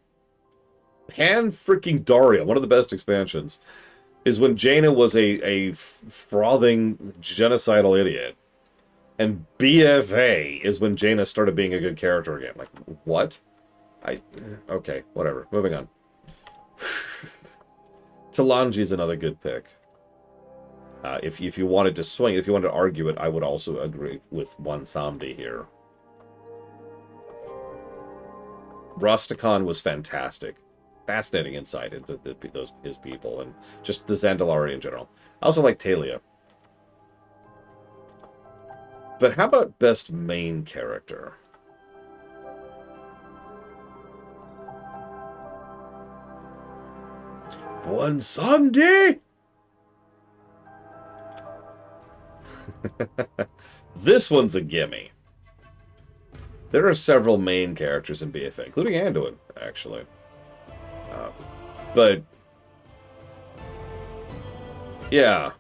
Pan-freaking-Daria, one of the best expansions, is when Jaina was a frothing, genocidal idiot. And BFA is when Jaina started being a good character again. Like, what? Okay, whatever. Moving on. Talanji is another good pick. If you wanted to swing, if you wanted to argue it, I would also agree with Wan Samdi here. Rastakhan was fantastic. Fascinating insight into his people and just the Zandalari in general. I also like Talia. But how about best main character? Wan Samdi! This one's a gimme. There are several main characters in BFA, including Anduin, actually. But yeah,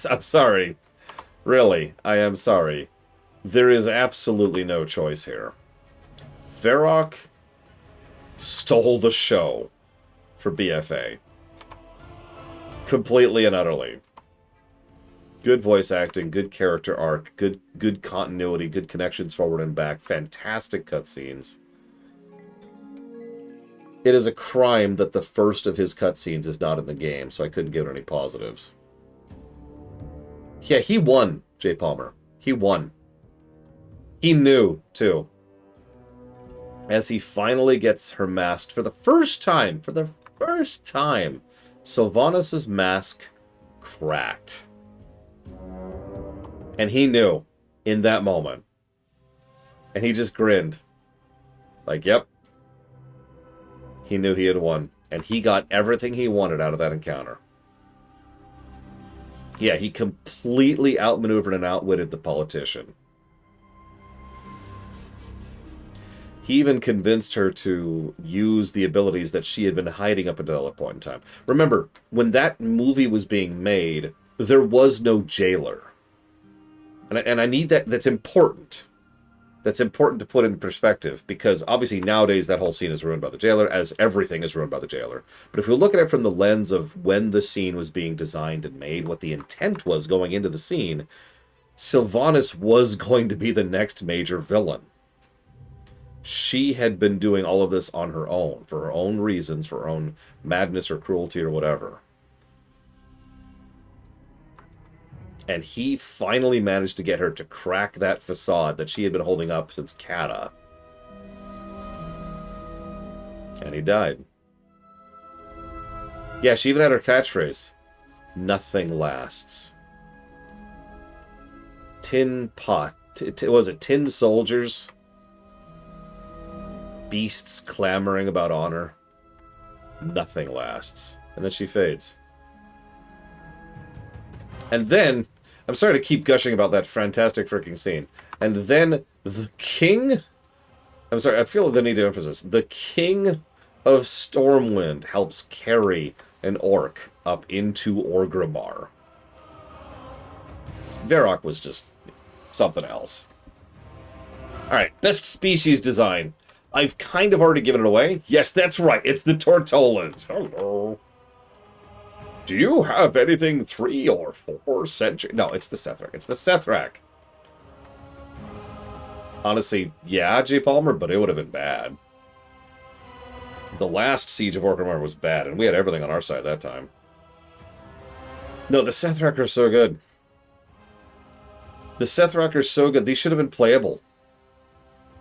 I'm sorry. Really, I am sorry. There is absolutely no choice here. Varrock stole the show for BFA. Completely and utterly. Good voice acting, good character arc, good continuity, good connections forward and back, fantastic cutscenes. It is a crime that the first of his cutscenes is not in the game, so I couldn't give it any positives. Yeah, he won, Jay Palmer. He won. He knew, too. As he finally gets her masked for the first time, Sylvanas' mask cracked. And he knew in that moment. And he just grinned. Like, yep. He knew he had won. And he got everything he wanted out of that encounter. Yeah, he completely outmaneuvered and outwitted the politician. He even convinced her to use the abilities that she had been hiding up until that point in time. Remember, when that movie was being made, there was no jailer. And I need that. That's important. That's important to put in perspective, because obviously nowadays that whole scene is ruined by the jailer, as everything is ruined by the jailer. But if we look at it from the lens of when the scene was being designed and made, what the intent was going into the scene, Sylvanas was going to be the next major villain. She had been doing all of this on her own, for her own reasons, for her own madness or cruelty or whatever. And he finally managed to get her to crack that facade that she had been holding up since Kata. And he died. Yeah, she even had her catchphrase. Nothing lasts. Tin pot. Was it tin soldiers? Beasts clamoring about honor. Nothing lasts. And then she fades. And then, I'm sorry to keep gushing about that fantastic freaking scene. And then the king, I'm sorry, I feel the need to emphasize, the king of Stormwind helps carry an orc up into Orgrimmar. Varrock was just something else. Alright, best species design. I've kind of already given it away. Yes, that's right, it's the Tortolans. Hello. Do you have anything 3 or 4 century? No, it's the Sethrak. It's the Sethrak. Honestly, yeah, J. Palmer, but it would have been bad. The last Siege of Orgrimmar was bad, and we had everything on our side that time. No, the Sethrak are so good. The Sethrak are so good. These should have been playable.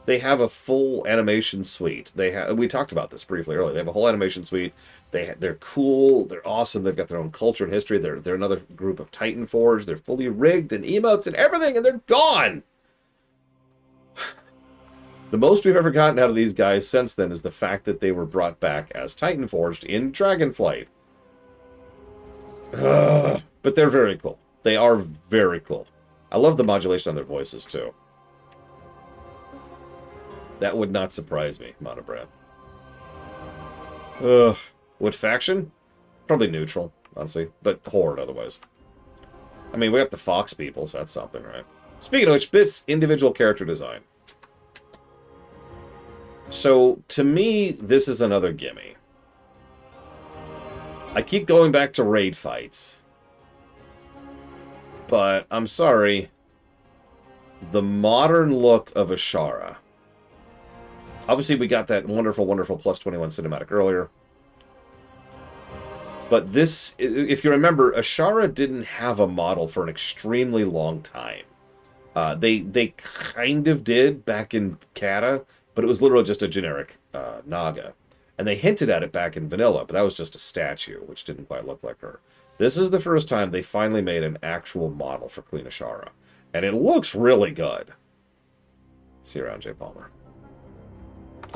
They have a full animation suite. We talked about this briefly earlier. They have a whole animation suite. They're cool. They're awesome. They've got their own culture and history. They're another group of Titan Forge. They're fully rigged and emotes and everything, and they're gone. The most we've ever gotten out of these guys since then is the fact that they were brought back as Titan Forged in Dragonflight. But they're very cool. They are very cool. I love the modulation on their voices, too. That would not surprise me, Monobrand. What faction? Probably neutral, honestly. But Horde, otherwise. I mean, we got the Fox people, so that's something, right? Speaking of which, bits individual character design. So, to me, this is another gimme. I keep going back to raid fights. But, I'm sorry. The modern look of Ashara. Obviously, we got that wonderful, wonderful plus 21 cinematic earlier. But this, if you remember, Ashara didn't have a model for an extremely long time. They kind of did back in Kata, but it was literally just a generic Naga. And they hinted at it back in Vanilla, but that was just a statue, which didn't quite look like her. This is the first time they finally made an actual model for Queen Ashara. And it looks really good. See you around, J. Palmer.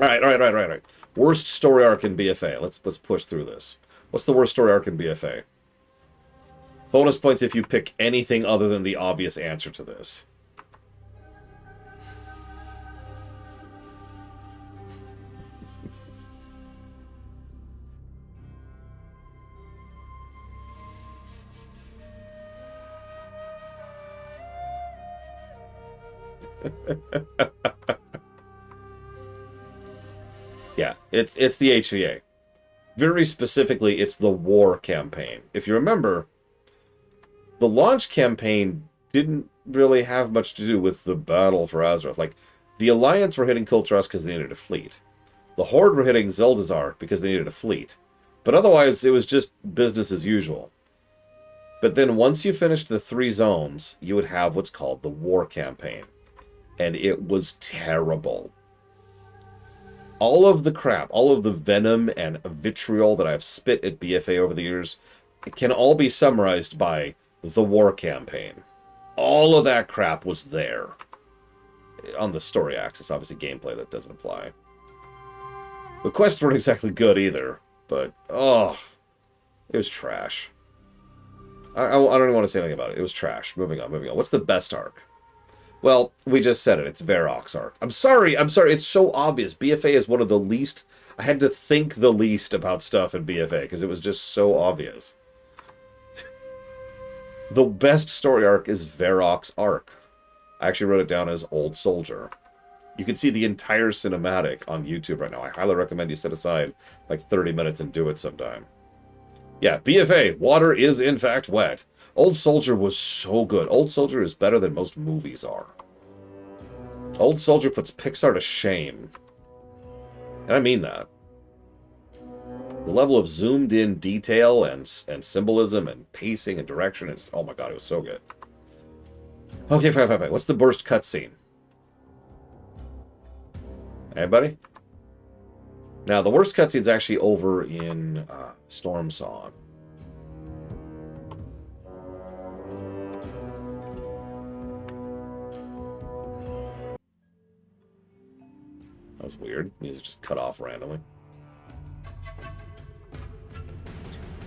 Alright. Worst story arc in BFA. Let's push through this. What's the worst story arc in BFA? Bonus points if you pick anything other than the obvious answer to this. Yeah, it's the HVA. Very specifically, it's the war campaign. If you remember, the launch campaign didn't really have much to do with the battle for Azeroth. Like, the Alliance were hitting Kultras because they needed a fleet. The Horde were hitting Zeldazar because they needed a fleet. But otherwise, it was just business as usual. But then once you finished the 3 zones, you would have what's called the war campaign. And it was terrible. All of the crap, all of the venom and vitriol that I've spit at BFA over the years, it can all be summarized by the war campaign. All of that crap was there. On the story axis, obviously gameplay that doesn't apply. The quests weren't exactly good either, but, oh, it was trash. I don't even want to say anything about it. It was trash. Moving on. What's the best arc? Well, we just said it. It's Varrock's arc. I'm sorry. It's so obvious. BFA is one of the least... I had to think the least about stuff in BFA, because it was just so obvious. The best story arc is Varrock's arc. I actually wrote it down as Old Soldier. You can see the entire cinematic on YouTube right now. I highly recommend you set aside like 30 minutes and do it sometime. Yeah, BFA. Water is, in fact, wet. Old Soldier was so good. Old Soldier is better than most movies are. Old Soldier puts Pixar to shame. And I mean that. The level of zoomed-in detail and symbolism and pacing and direction is... Oh my god, it was so good. Okay, fine. What's the worst cutscene? Anybody? Now, the worst cutscene's actually over in Storm Song. That was weird. Music just cut off randomly.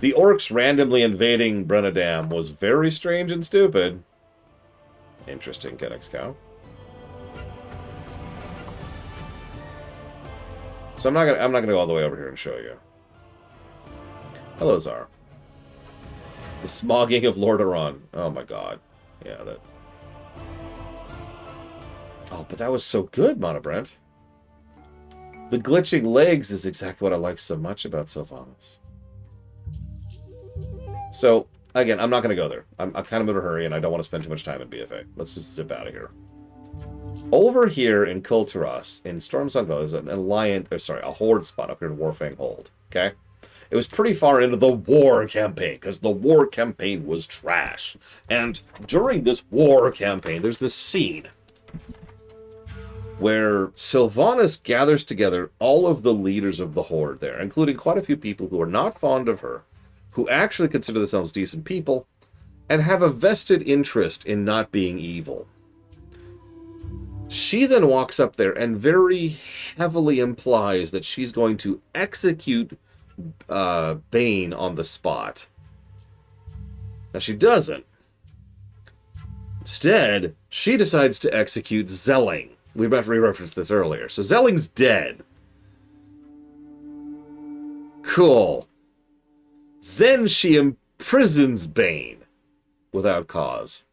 The orcs randomly invading Brennadam was very strange and stupid. Interesting, Kennex Cow. So I'm not gonna go all the way over here and show you. Hello, Zar. The smogging of Lordaeron. Oh my god. Yeah, that. Oh, but that was so good, Monobrent. The glitching legs is exactly what I like so much about Sylvanas. So, again, I'm not going to go there. I'm kind of in a hurry, and I don't want to spend too much time in BFA. Let's just zip out of here. Over here in Kulturas, in Stormsong Valley, there's an a horde spot up here in Warfang Hold. Okay? It was pretty far into the war campaign, because the war campaign was trash. And during this war campaign, there's this scene where Sylvanas gathers together all of the leaders of the Horde there, including quite a few people who are not fond of her, who actually consider themselves decent people, and have a vested interest in not being evil. She then walks up there and very heavily implies that she's going to execute Bane on the spot. Now, she doesn't. Instead, she decides to execute Zelling. We referenced this earlier. So Zelling's dead. Cool. Then she imprisons Bane without cause.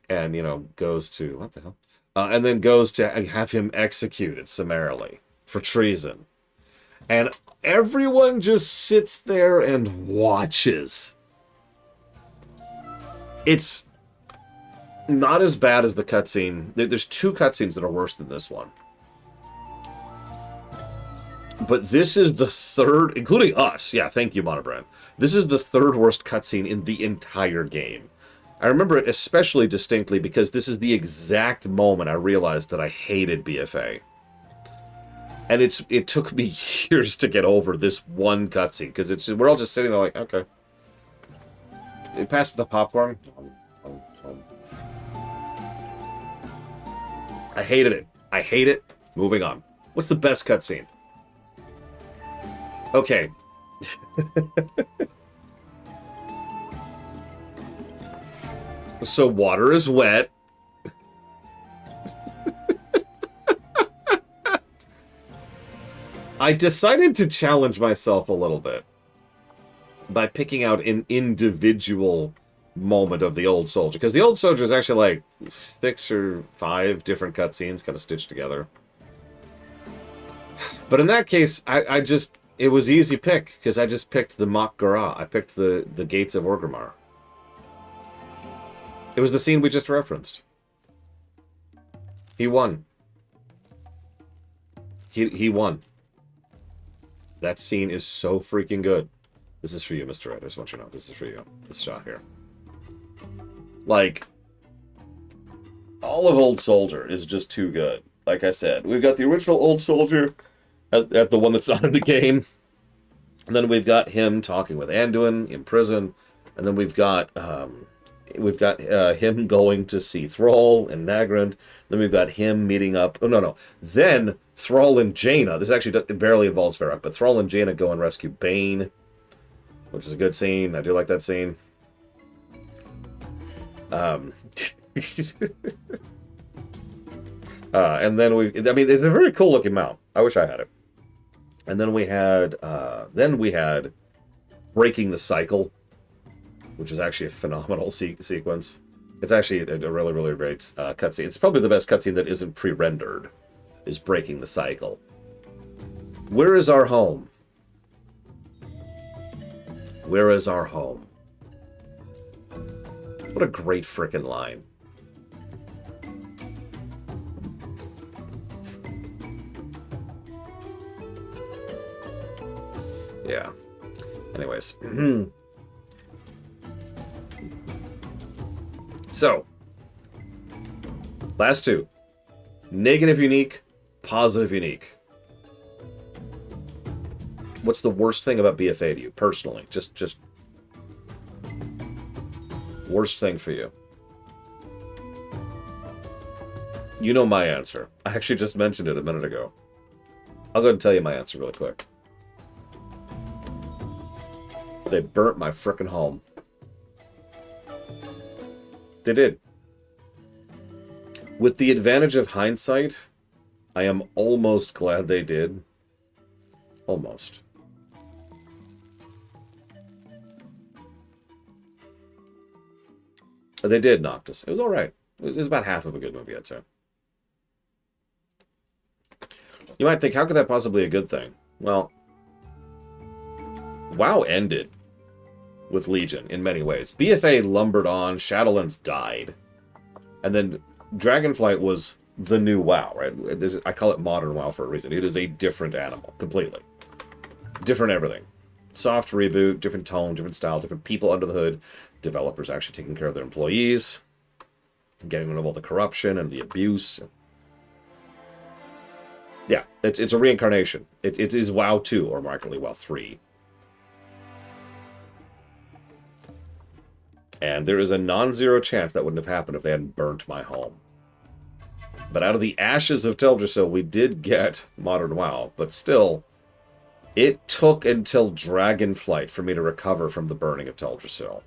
And, goes to... What the hell? And then goes to have him executed summarily for treason. And everyone just sits there and watches. It's not as bad as the cutscene. There's two cutscenes that are worse than this one. But this is the third, including us. Yeah, thank you, Monobrand. This is the third worst cutscene in the entire game. I remember it especially distinctly because this is the exact moment I realized that I hated BFA. And it took me years to get over this one cutscene, because we're all just sitting there like, okay. It passed the popcorn. I hated it. I hate it. Moving on. What's the best cutscene? Okay. So water is wet. I decided to challenge myself a little bit by picking out an individual moment of the Old Soldier, because the Old Soldier is actually like 6 or 5 different cutscenes kind of stitched together. But in that case, it was easy pick, because I just picked the Mach Gara. I picked the Gates of Orgrimmar. It was the scene we just referenced. He won. He won. That scene is so freaking good. This is for you, Mr. Ed. I just want you to know this is for you. This shot here. Like, all of Old Soldier is just too good. Like I said, we've got the original Old Soldier at the one that's not in the game. And then we've got him talking with Anduin in prison. And then we've got him going to see Thrall and Nagrand. Then we've got him meeting up. Oh, no. Then Thrall and Jaina. This actually barely involves Varrock, but Thrall and Jaina go and rescue Bane, which is a good scene. I do like that scene. And then it's a very cool looking mount. I wish I had it. And then we had Breaking the Cycle, which is actually a phenomenal sequence. It's actually a really, really great cutscene. It's probably the best cutscene that isn't pre-rendered, is Breaking the Cycle. Where is our home? Where is our home? What a great frickin' line. Yeah. Anyways. So, last two. Negative unique, positive unique. What's the worst thing about BFA to you, personally? Just worst thing for you. You know my answer. I actually just mentioned it a minute ago. I'll go ahead and tell you my answer really quick. They burnt my frickin' home. They did. With the advantage of hindsight, I am almost glad they did, Almost. They did Noctis. It was alright. It was about half of a good movie, I'd say. You might think, how could that possibly be a good thing? Well, WoW ended with Legion in many ways. BFA lumbered on, Shadowlands died. And then Dragonflight was the new WoW, right? I call it modern WoW for a reason. It is a different animal, completely. Different everything. Soft reboot, different tone, different style, different people under the hood. Developers actually taking care of their employees. Getting rid of all the corruption and the abuse. Yeah, it's a reincarnation. It is WoW 2, or more accurately, WoW 3. And there is a non-zero chance that wouldn't have happened if they hadn't burnt my home. But out of the ashes of Teldrassil, we did get modern WoW. But still, it took until Dragonflight for me to recover from the burning of Teldrassil.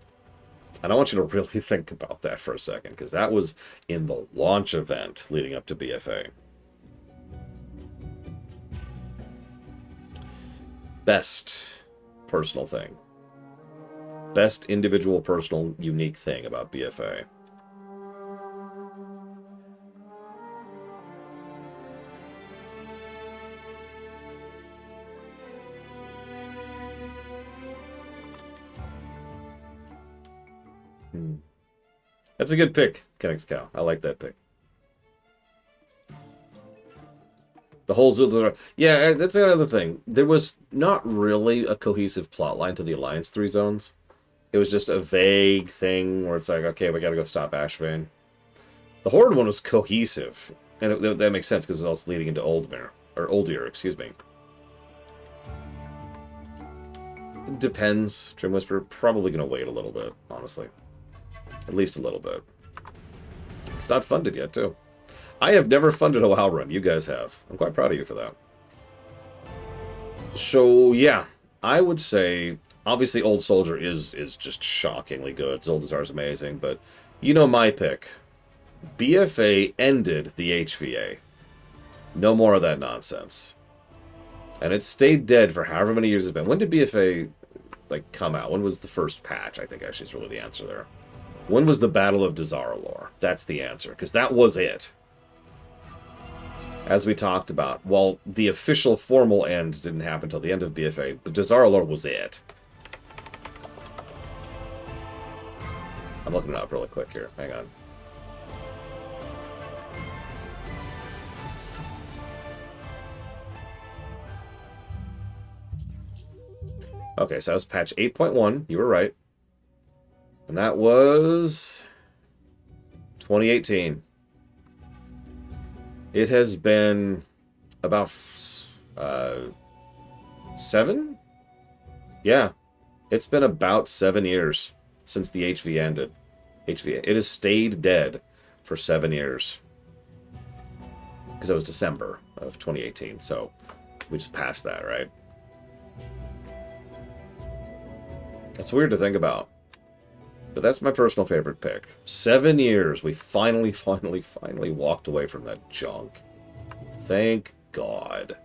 And I want you to really think about that for a second, because that was in the launch event leading up to BFA. Best personal thing. Best individual, personal, unique thing about BFA. That's a good pick, Kennex Cow. I like that pick. The whole Zulu... Yeah, that's another thing. There was not really a cohesive plotline to the Alliance 3 zones. It was just a vague thing where it's like, okay, we gotta go stop Ashbane. The Horde one was cohesive. And that makes sense because it's also leading into Oldmere. Or Oldir, excuse me. It depends. Trim Whisperer probably gonna wait a little bit, honestly. At least a little bit. It's not funded yet, too. I have never funded a WoW run. You guys have. I'm quite proud of you for that. So, yeah. I would say, obviously, Old Soldier is just shockingly good. Zuldazar is amazing, but you know my pick. BFA ended the HVA. No more of that nonsense. And it stayed dead for however many years it's been. When did BFA, like, come out? When was the first patch? I think actually is really the answer there. When was the Battle of Dazar'alor? That's the answer, because that was it. As we talked about, while the official formal end didn't happen until the end of BFA, but Dazar'alor was it. I'm looking it up really quick here. Hang on. Okay, so that was patch 8.1. You were right. And that was 2018. It has been about 7? Yeah. It's been about 7 years since the HV ended. HV. It has stayed dead for 7 years. Because that was December of 2018, so we just passed that, right? That's weird to think about. But that's my personal favorite pick. 7 years, we finally walked away from that junk. Thank God.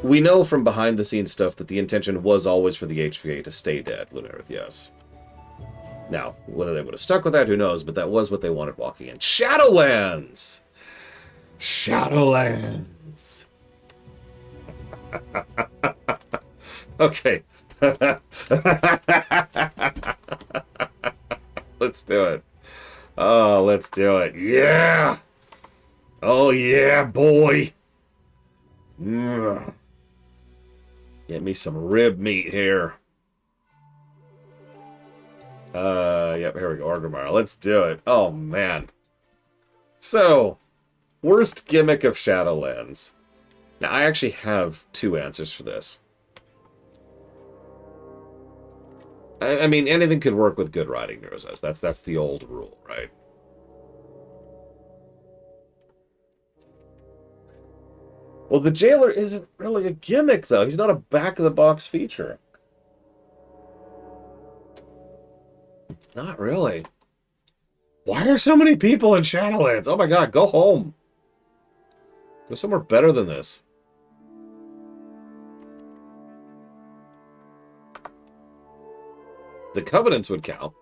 We know from behind-the-scenes stuff that the intention was always for the HVA to stay dead, Lunarith, yes. Now, whether they would have stuck with that, who knows, but that was what they wanted walking in. Shadowlands! Shadowlands! Okay. Let's do it. Oh, let's do it. Yeah! Oh, yeah, boy! Get me some rib meat here. Yep, here we go. Orgrimmar. Let's do it. Oh, man. So, worst gimmick of Shadowlands. Now, I actually have 2 answers for this. I mean, anything could work with good writing, Neurozest. That's the old rule, right? Well, the jailer isn't really a gimmick, though. He's not a back-of-the-box feature. Not really. Why are so many people in Shadowlands? Oh my god, go home. Go somewhere better than this. The Covenants would count.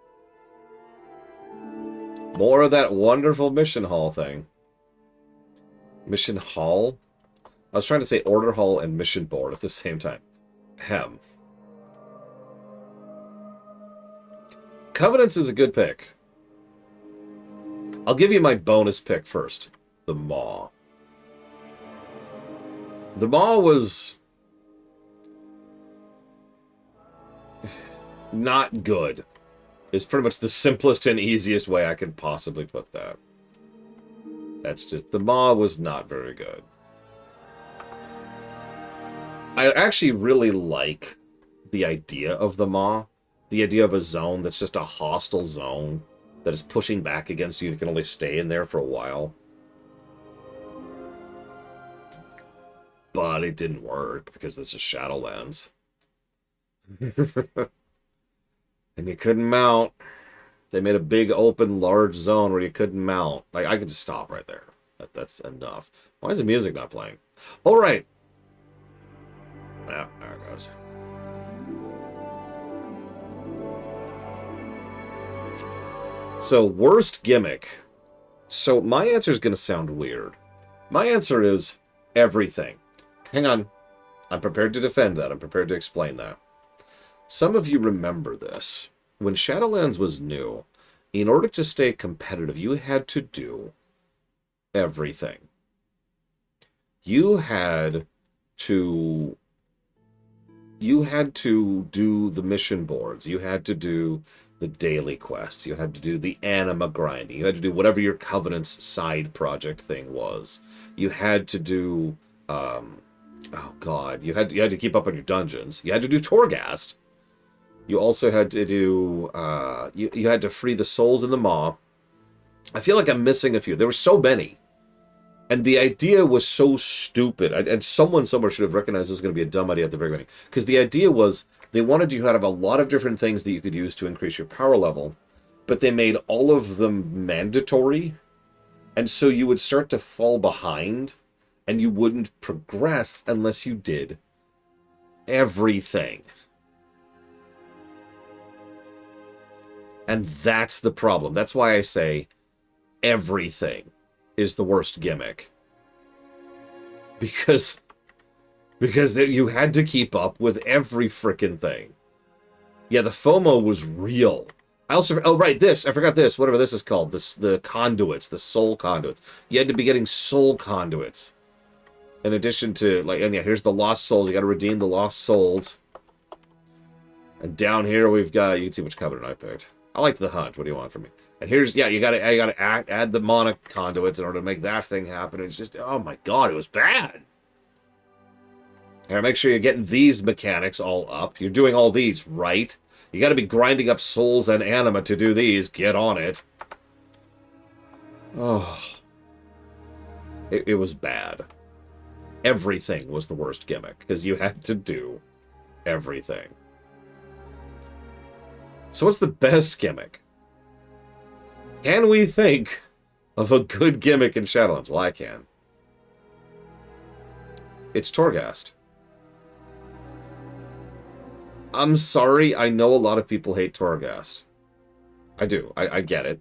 More of that wonderful mission hall thing. Mission hall? I was trying to say order hall and mission board at the same time. Hem. Covenants is a good pick. I'll give you my bonus pick first. The Maw. The Maw was not good. Is pretty much the simplest and easiest way I could possibly put that. That's just... The Maw was not very good. I actually really like the idea of the Maw. The idea of a zone that's just a hostile zone that is pushing back against you. You can only stay in there for a while. But it didn't work because this is Shadowlands. And you couldn't mount. They made a big, open, large zone where you couldn't mount. Like, I could just stop right there. That's enough. Why is the music not playing? All right. Yeah, there it goes. So, worst gimmick. So, my answer is going to sound weird. My answer is everything. Hang on. I'm prepared to defend that. I'm prepared to explain that. Some of you remember this. When Shadowlands was new, in order to stay competitive, you had to do everything. You had to do the mission boards. You had to do the daily quests. You had to do the anima grinding. You had to do whatever your Covenant's side project thing was. You had to do oh god, you had to keep up on your dungeons. You had to do Torghast. You also had to do, you had to free the souls in the Maw. I feel like I'm missing a few. There were so many. And the idea was so stupid. And someone somewhere should have recognized this was going to be a dumb idea at the very beginning. Because the idea was, they wanted you to have a lot of different things that you could use to increase your power level. But they made all of them mandatory. And so you would start to fall behind. And you wouldn't progress unless you did everything. And that's the problem. That's why I say everything is the worst gimmick. Because you had to keep up with every frickin' thing. Yeah, the FOMO was real. I also... Oh, right, this. I forgot this. Whatever this is called. The conduits. The soul conduits. You had to be getting soul conduits. In addition to... like, and yeah, here's the lost souls. You got to redeem the lost souls. And down here we've got... You can see which covenant I picked. I like the hunt. What do you want from me? And here's, yeah, you gotta add the mana conduits in order to make that thing happen. It's just, oh my god, it was bad. Here, make sure you're getting these mechanics all up. You're doing all these, right? You gotta be grinding up souls and anima to do these. Get on it. Oh. It was bad. Everything was the worst gimmick, because you had to do everything. So what's the best gimmick? Can we think of a good gimmick in Shadowlands? Well, I can. It's Torghast. I'm sorry, I know a lot of people hate Torghast. I do. I get it.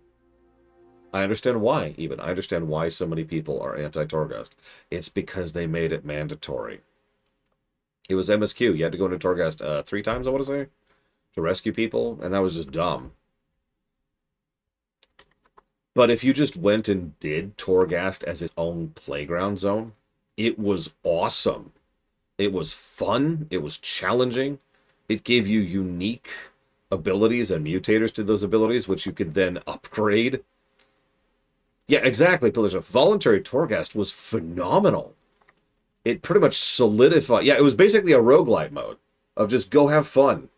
I understand why, even. I understand why so many people are anti-Torghast. It's because they made it mandatory. It was MSQ. You had to go into Torghast 3 times, I want to say, to rescue people, and that was just dumb. But if you just went and did Torghast as its own playground zone, it was awesome. It was fun. It was challenging. It gave you unique abilities and mutators to those abilities, which you could then upgrade. Yeah, exactly, Pillars of Voluntary Torghast was phenomenal. It pretty much solidified... Yeah, it was basically a roguelite mode of just go have fun.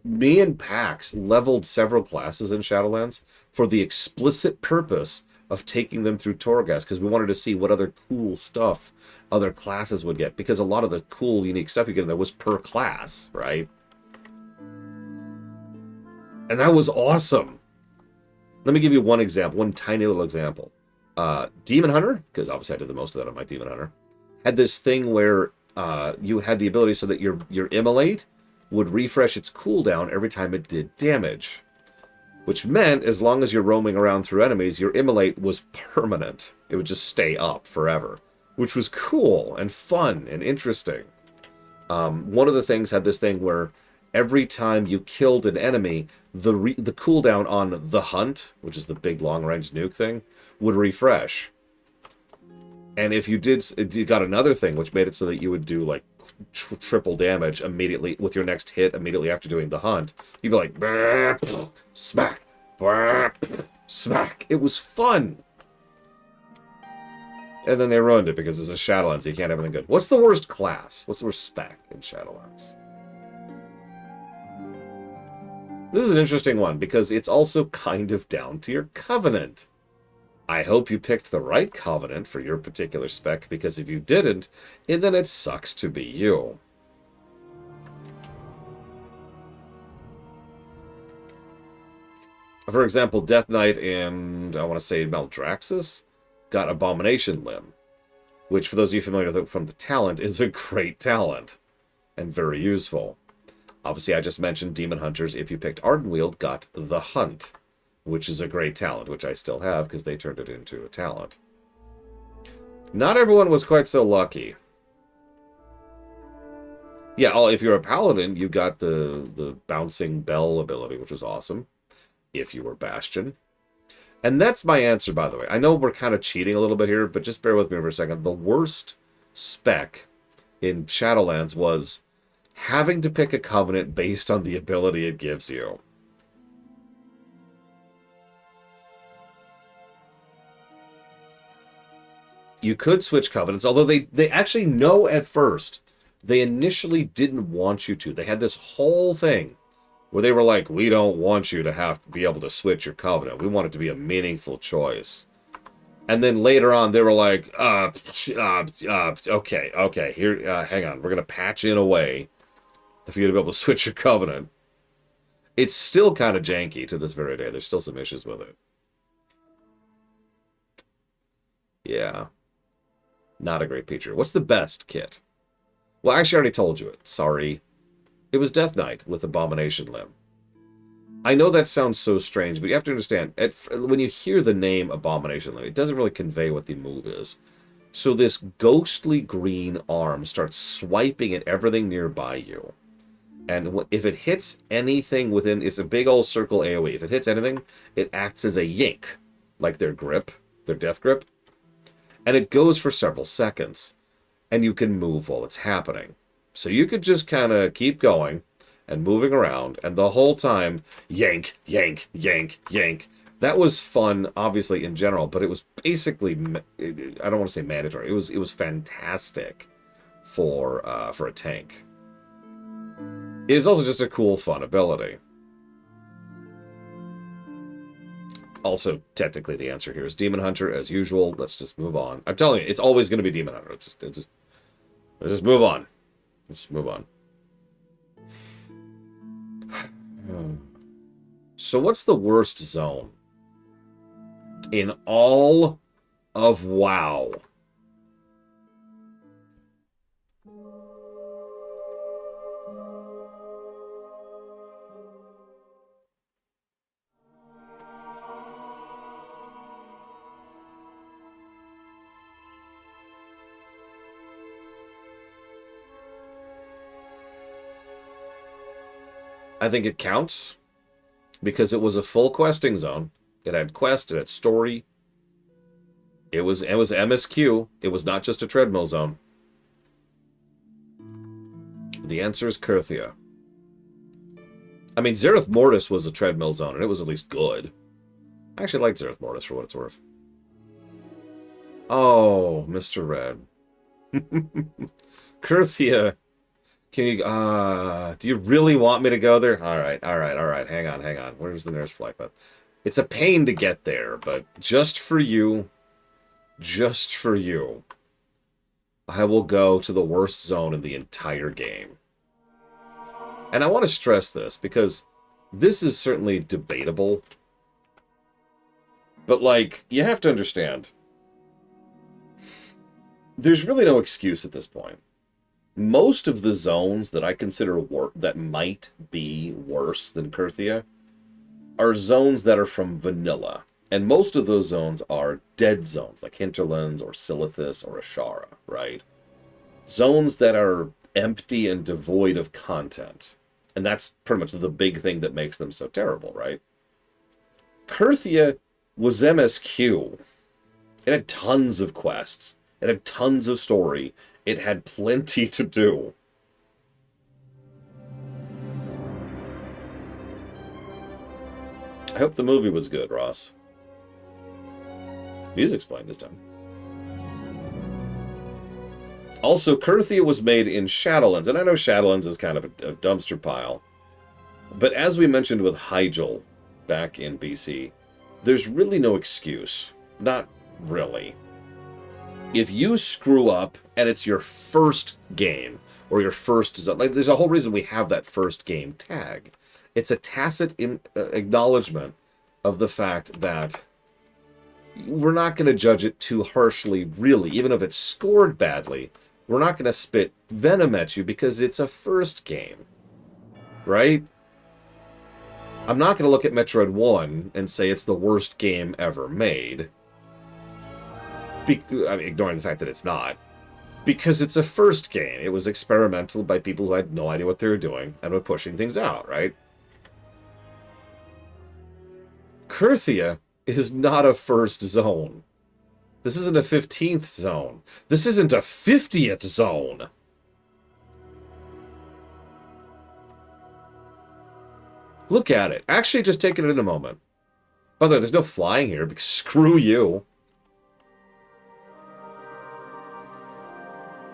Me and Pax leveled several classes in Shadowlands for the explicit purpose of taking them through Torghast, because we wanted to see what other cool stuff other classes would get, because a lot of the cool, unique stuff you get in there was per class, right? And that was awesome. Let me give you one example, one tiny little example. Demon Hunter, because obviously I did the most of that on my Demon Hunter, had this thing where you had the ability so that your immolate would refresh its cooldown every time it did damage. Which meant, as long as you're roaming around through enemies, your immolate was permanent. It would just stay up forever. Which was cool, and fun, and interesting. One of the things had this thing where every time you killed an enemy, the cooldown on the hunt, which is the big long-range nuke thing, would refresh. And if you did, you got another thing, which made it so that you would do, like, triple damage immediately with your next hit immediately after doing the hunt. You'd be like, smack, smack. It was fun. And then they ruined it because it's a Shadowlands, so you can't have anything good. What's the worst class? What's the worst spec in Shadowlands? This is an interesting one because it's also kind of down to your Covenant. I hope you picked the right Covenant for your particular spec, because if you didn't, then it sucks to be you. For example, Death Knight and, I want to say, Maldraxxus got Abomination Limb, which, for those of you familiar with it from the talent, is a great talent and very useful. Obviously, I just mentioned Demon Hunters, if you picked Ardenweald, got the Hunt, which is a great talent, which I still have because they turned it into a talent. Not everyone was quite so lucky. Yeah, if you're a Paladin, you got the Bouncing Bell ability, which was awesome, if you were Bastion. And that's my answer, by the way. I know we're kind of cheating a little bit here, but just bear with me for a second. The worst spec in Shadowlands was having to pick a Covenant based on the ability it gives you. You could switch Covenants, although they actually know at first. They initially didn't want you to. They had this whole thing where they were like, we don't want you to have to be able to switch your Covenant. We want it to be a meaningful choice. And then later on, they were like, okay, here, hang on. We're going to patch in a way for you to be able to switch your Covenant. It's still kind of janky to this very day. There's still some issues with it. Yeah. Not a great feature. What's the best kit? Well, actually, I already told you it. Sorry. It was Death Knight with Abomination Limb. I know that sounds so strange, but you have to understand, when you hear the name Abomination Limb, it doesn't really convey what the move is. So this ghostly green arm starts swiping at everything nearby you. And if it hits anything within, it's a big old circle AoE. If it hits anything, it acts as a yank, like their grip, their death grip. And it goes for several seconds. And you can move while it's happening. So you could just kind of keep going and moving around, and the whole time, yank, yank, yank, yank. That was fun, obviously, in general, but it was basically, I don't want to say mandatory. It was fantastic for a tank. It is also just a cool, fun ability. Also, technically, the answer here is Demon Hunter, as usual. Let's just move on. I'm telling you, it's always going to be Demon Hunter. Let's just move on. Let's move on. So what's the worst zone in all of WoW? I think it counts because it was a full questing zone. It had quest, it had story. It was MSQ. It was not just a treadmill zone. The answer is Kurthia. I mean, Zereth Mortis was a treadmill zone, and it was at least good. I actually liked Zereth Mortis for what it's worth. Oh, Mr. Red. Kurthia. Can you, do you really want me to go there? All right. Hang on. Where's the nearest flight path? It's a pain to get there, but just for you, I will go to the worst zone in the entire game. And I want to stress this, because this is certainly debatable. But, like, you have to understand, there's really no excuse at this point. most of the zones that I consider that might be worse than Kurthia are zones that are from vanilla. And most of those zones are dead zones, like Hinterlands or Silithus or Ashara, right? Zones that are empty and devoid of content. And that's pretty much the big thing that makes them so terrible, right? Kurthia was MSQ. It had tons of quests. It had tons of story. It had plenty to do. I hope the movie was good, Ross. Music's playing this time. Also, Kurthia was made in Shadowlands, and I know Shadowlands is kind of a dumpster pile. But as we mentioned with Hyjal back in BC, there's really no excuse. Not really. If you screw up and it's your first game, or your first... like, there's a whole reason we have that first game tag. It's a tacit acknowledgement of the fact that we're not going to judge it too harshly, really. Even if it's scored badly, we're not going to spit venom at you because it's a first game. Right? I'm not going to look at Metroid 1 and say it's the worst game ever made. Ignoring the fact that it's not. Because it's a first game. It was experimental by people who had no idea what they were doing and were pushing things out, right? Kurthia is not a first zone. This isn't a 15th zone. This isn't a 50th zone. Look at it. Actually, just take it in a moment. By the way, there's no flying here because screw you.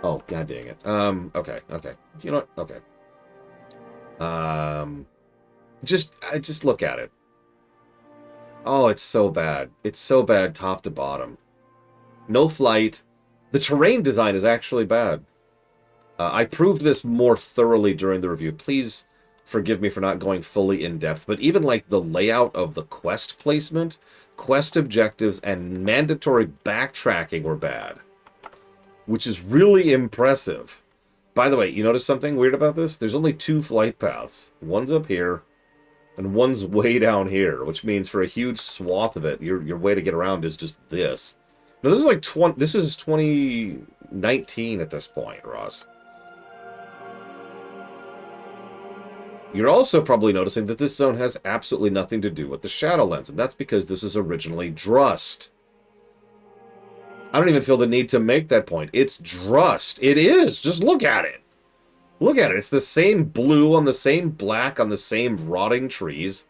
Oh, god dang it. Okay. You know what? Okay. Just look at it. Oh, it's so bad. It's so bad top to bottom. No flight. The terrain design is actually bad. I proved this more thoroughly during the review. Please forgive me for not going fully in depth, but even like the layout of the quest placement, quest objectives, and mandatory backtracking were bad. Which is really impressive. By the way, you notice something weird about this? There's only 2 flight paths. One's up here, and one's way down here, which means for a huge swath of it, your way to get around is just this. Now, this is like this is 2019 at this point, Ross. You're also probably noticing that this zone has absolutely nothing to do with the Shadowlands, and that's because this is originally Drust. I don't even feel the need to make that point. It's Drust. It is. Just look at it. Look at it. It's the same blue on the same black on the same rotting trees.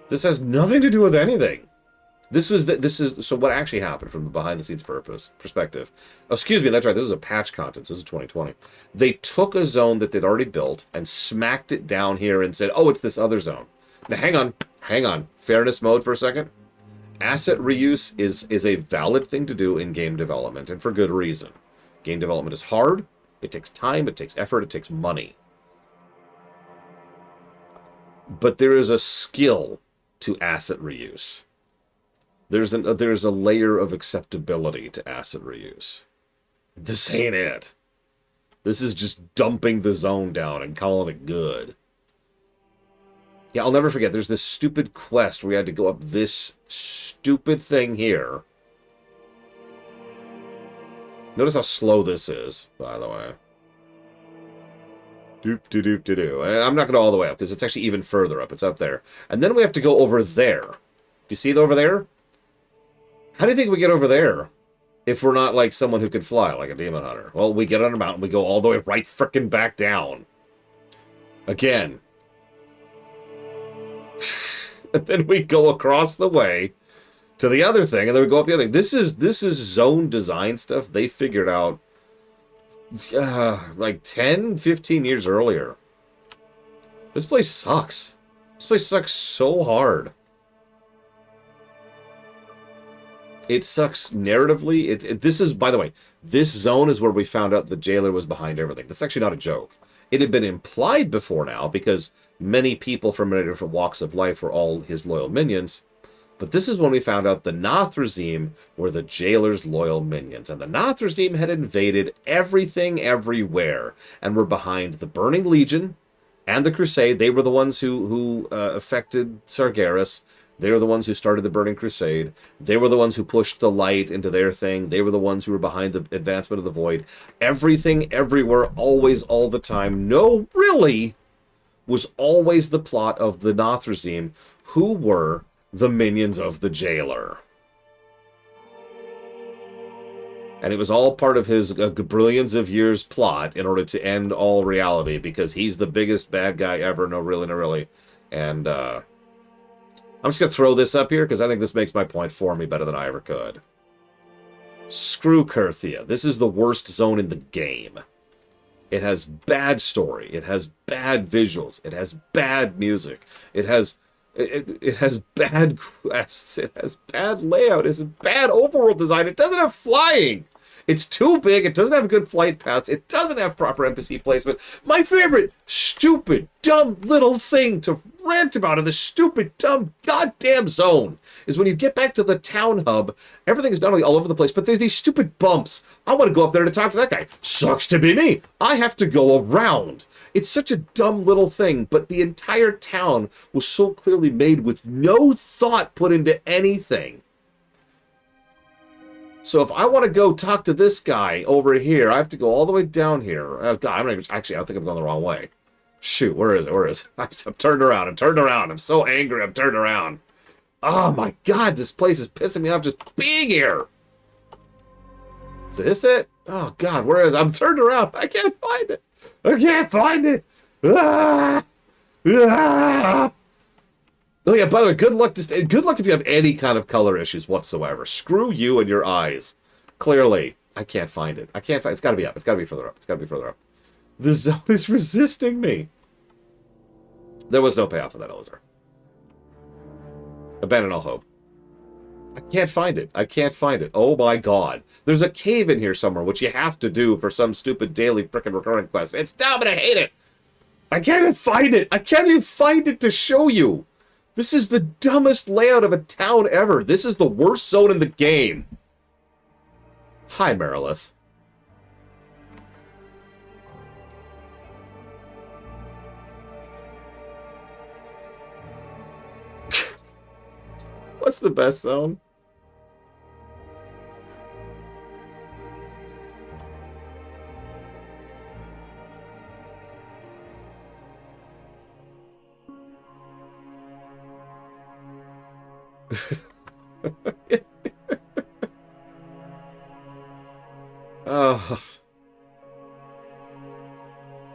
This has nothing to do with anything. So what actually happened from the behind-the-scenes perspective. Oh, excuse me, that's right. This is a patch content. This is 2020. They took a zone that they'd already built and smacked it down here and said, oh, it's this other zone. Now, hang on. Fairness mode for a second. Asset reuse is a valid thing to do in game development, and for good reason. Game development is hard. It takes time. It takes effort. It takes money. But there is a skill to asset reuse. There's a layer of acceptability to asset reuse. This ain't it. This is just dumping the zone down and calling it good. Yeah, I'll never forget. There's this stupid quest where we had to go up this stupid thing here. Notice how slow this is, by the way. Doop-de-doop-de-doo. And I'm not going to all the way up, because it's actually even further up. It's up there. And then we have to go over there. Do you see it over there? How do you think we get over there? If we're not like someone who could fly, like a demon hunter. Well, we get on a mountain, we go all the way right frickin' back down. Again. And then we go across the way to the other thing, and then we go up the other thing. This is zone design stuff they figured out like 10, 15 years earlier. This place sucks. This place sucks so hard. It sucks narratively. This is, by the way, this zone is where we found out the jailer was behind everything. That's actually not a joke. It had been implied before now, because many people from many different walks of life were all his loyal minions. But this is when we found out the Nothrazim were the jailer's loyal minions, and the Nothrazim had invaded everything everywhere, and were behind the Burning Legion and the Crusade. They were the ones who affected Sargeras. They were the ones who started the Burning Crusade. They were the ones who pushed the light into their thing. They were the ones who were behind the advancement of the Void. Everything, everywhere, always, all the time. No, really, was always the plot of the Nothrazim, who were the minions of the jailer. And it was all part of his brilliance of years plot in order to end all reality, because he's the biggest bad guy ever. No, really, no, really. And I'm just going to throw this up here because I think this makes my point for me better than I ever could. Screw Kurthia. This is the worst zone in the game. It has bad story. It has bad visuals. It has bad music. It has bad quests. It has bad layout. It has bad overworld design. It doesn't have flying. It's too big. It doesn't have good flight paths. It doesn't have proper NPC placement. My favorite stupid, dumb little thing to rant about in this stupid, dumb, goddamn zone is when you get back to the town hub, everything is not only all over the place, but there's these stupid bumps. I want to go up there to talk to that guy. Sucks to be me. I have to go around. It's such a dumb little thing, but the entire town was so clearly made with no thought put into anything. So if I want to go talk to this guy over here, I have to go all the way down here. Oh, God, I'm not even... Actually, I think I'm going the wrong way. Shoot, where is it? Where is it? I'm turned around. I'm turned around. I'm so angry. I'm turned around. Oh, my God, this place is pissing me off just being here. Is this it? Oh, God, where is it? I'm turned around. I can't find it. I can't find it. Ah! Ah! Oh yeah, by the way, good luck if you have any kind of color issues whatsoever. Screw you and your eyes. Clearly, I can't find it. I can't find it. It's got to be up. It's got to be further up. It's got to be further up. The zone is resisting me. There was no payoff for that, Elizar. Abandon all hope. I can't find it. I can't find it. Oh my God. There's a cave in here somewhere, which you have to do for some stupid daily frickin' recurring quest. It's dumb and I hate it. I can't even find it. I can't even find it to show you. This is the dumbest layout of a town ever. This is the worst zone in the game. Hi, Marilith. What's the best zone?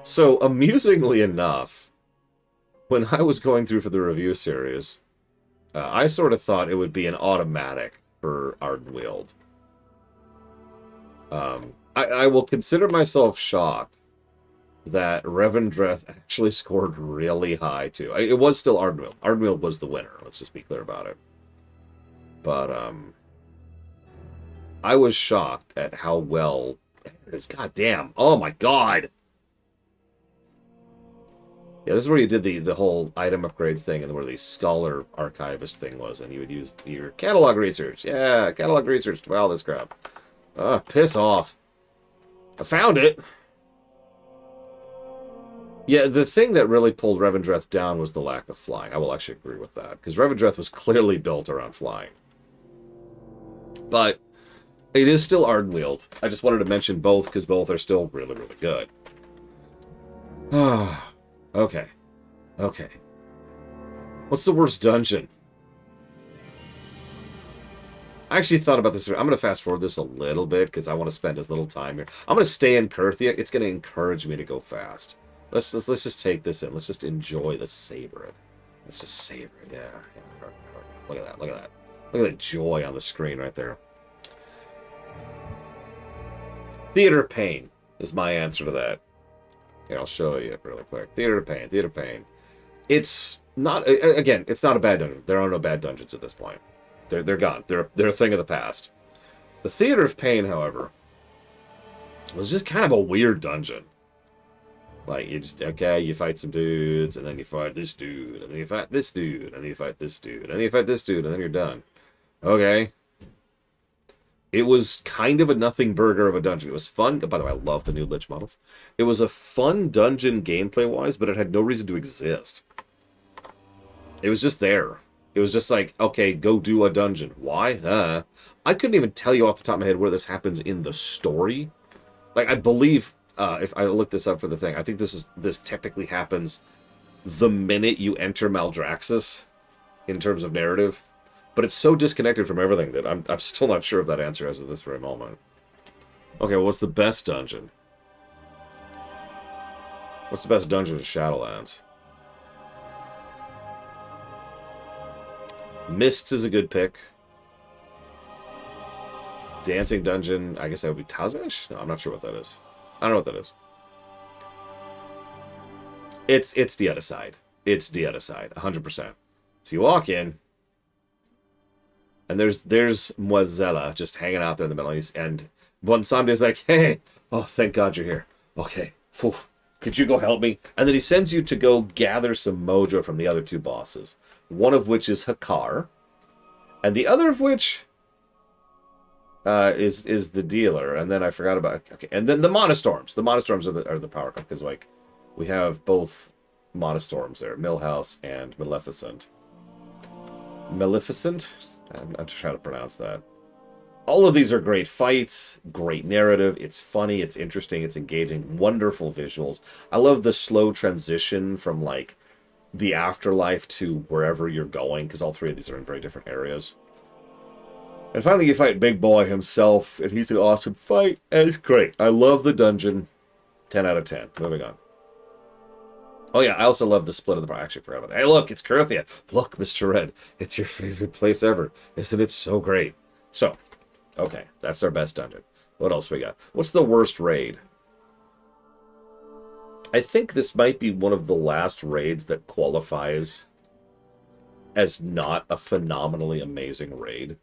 So, amusingly enough, when I was going through for the review series, I sort of thought it would be an automatic for Ardenweald. I will consider myself shocked that Revendreth actually scored really high, too. It was still Ardenweald. Ardenweald was the winner, let's just be clear about it. But, I was shocked at how well... It's goddamn. Oh my God! Yeah, this is where you did the whole item upgrades thing and where the scholar archivist thing was, and you would use your catalog research. Yeah, catalog research to all this crap. Piss off. I found it! Yeah, the thing that really pulled Revendreth down was the lack of flying. I will actually agree with that, because Revendreth was clearly built around flying. But it is still Ardenweald. I just wanted to mention both, because both are still really, really good. Okay. Okay. What's the worst dungeon? I actually thought about this. I'm going to fast forward this a little bit, because I want to spend as little time here. I'm going to stay in Kurthia. It's going to encourage me to go fast. Let's just take this in. Let's just enjoy. Let's savor it. Let's just savor it. Yeah. Look at that. Look at that. Look at that joy on the screen right there. Theater of Pain is my answer to that. Here, I'll show you really quick. Theater of Pain. Theater of Pain. It's not... Again, it's not a bad dungeon. There are no bad dungeons at this point. They're gone. They're a thing of the past. The Theater of Pain, however, was just kind of a weird dungeon. Like, you just, okay, you fight some dudes, and then you fight this dude, and then you fight this dude, and then you fight this dude, and then you fight this dude, and then you're done. Okay. It was kind of a nothing burger of a dungeon. It was fun. By the way, I love the new Lich models. It was a fun dungeon gameplay-wise, but it had no reason to exist. It was just there. It was just like, okay, go do a dungeon. Why? I couldn't even tell you off the top of my head where this happens in the story. Like, I believe, if I look this up for the thing, I think this technically happens the minute you enter Maldraxxus in terms of narrative. But it's so disconnected from everything that I'm still not sure of that answer as of this very moment. Okay, well, what's the best dungeon? What's the best dungeon in Shadowlands? Mists is a good pick. Dancing Dungeon, I guess that would be Tazash? No, I'm not sure what that is. I don't know what that is. It's the other side. It's the other side, 100%. So you walk in, and there's Moisella just hanging out there in the middle, and Bonsamdi's like, hey, oh, thank God you're here. Okay, whew. Could you go help me? And then he sends you to go gather some mojo from the other two bosses. One of which is Hakar, and the other of which is the dealer. And then I forgot about, okay, and then the Monostorms. The Monostorms are the power couple, because like we have both Monostorms there, Millhouse and Maleficent. Maleficent? I'm just trying to pronounce that. All of these are great fights, great narrative. It's funny, it's interesting, it's engaging, wonderful visuals. I love the slow transition from like the afterlife to wherever you're going, because all three of these are in very different areas. And finally you fight Big Boy himself, and he's an awesome fight, and it's great. I love the dungeon. 10 out of 10. Moving on. Oh yeah, I also love the split of the bar. I actually forgot about that. Hey look, it's Kurthia. Look, Mr. Red, it's your favorite place ever. Isn't it so great? So, okay, that's our best dungeon. What else we got? What's the worst raid? I think this might be one of the last raids that qualifies as not a phenomenally amazing raid.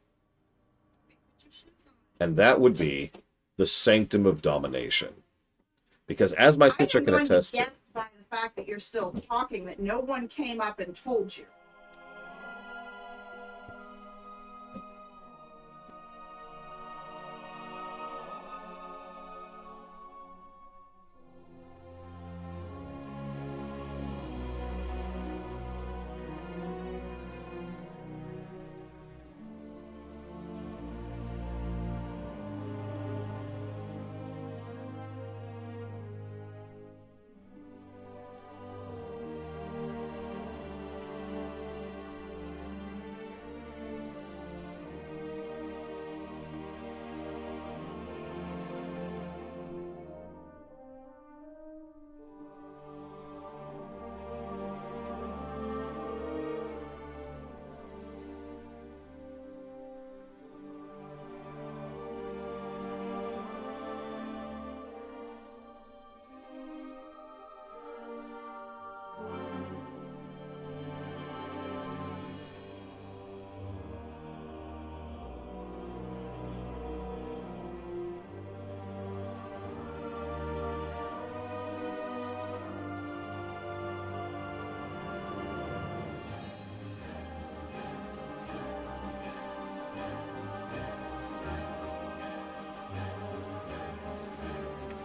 And that would be the Sanctum of Domination. Because as my sister can attest to...
by the fact that you're still talking, that no one came up and told you.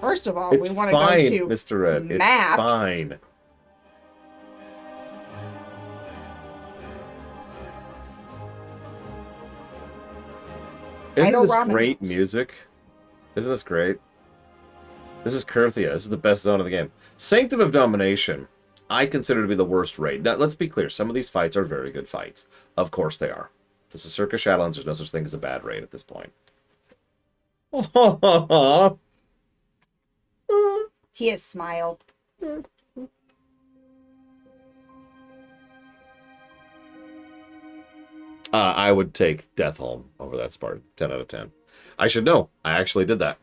First of all,
It's
we want to
fine,
go to
Mr. Red.
map.
It's fine. Isn't
Idle
this
ramen
great
noodles.
music? Isn't this great? This is Kurthia. This is the best zone of the game. Sanctum of Domination, I consider to be the worst raid. Now, let's be clear. Some of these fights are very good fights. Of course they are. This is Circus Shadowlands. There's no such thing as a bad raid at this point.
He has smiled.
I would take Deathholm over that Spartan. 10 out of 10. I should know. I actually did that.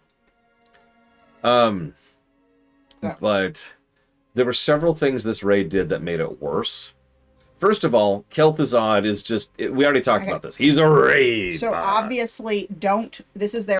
But there were several things this raid did that made it worse. First of all, Kel'Thuzad is just... we already talked about this. He's a raid
So
boss.
obviously, don't... This is their...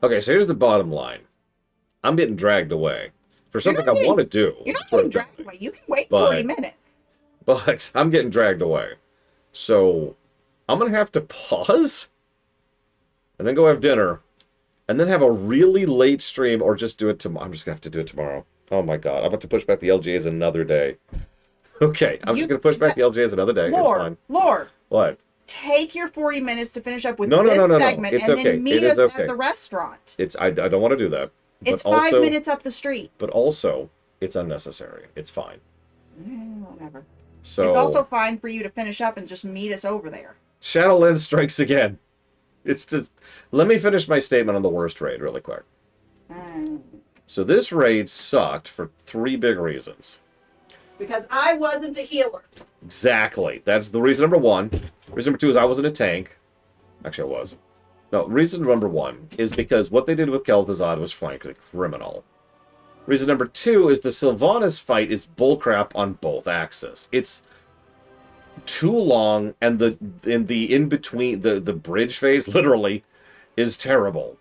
Okay, so here's the bottom line. I'm getting dragged away for something I
getting-
want to do.
You're not
That's what
getting
I'm
dragged
doing.
away. You can wait
But-
40 minutes.
But I'm getting dragged away. So I'm going to have to pause and then go have dinner and then have a really late stream or just do it tomorrow. I'm just going to have to do it tomorrow. Oh my God. I'm about to push back the LGAs another day. Okay. I'm just going to push back the LGAs another day. It's fine.
Lord,
What?
take your 40 minutes to finish up with
No.
this segment
It's
and
okay.
then meet
It is
us
okay.
at the restaurant.
I don't want to do that. But
It's 5
also,
minutes up the street.
But also, it's unnecessary. It's fine.
Whatever.
So
It's also fine for you to finish up and just meet us over there.
Shadowlands strikes again. It's just... Let me finish my statement on the worst raid really quick. So this raid sucked for 3 big reasons.
Because I wasn't a healer.
Exactly. That's the reason number 1. Reason number 2 is I wasn't a tank. Actually, I was. No, reason number 1 is because what they did with Kel'Thuzad was frankly criminal. Reason number 2 is the Sylvanas fight is bullcrap on both axes. It's too long, and the in between the bridge phase literally is terrible.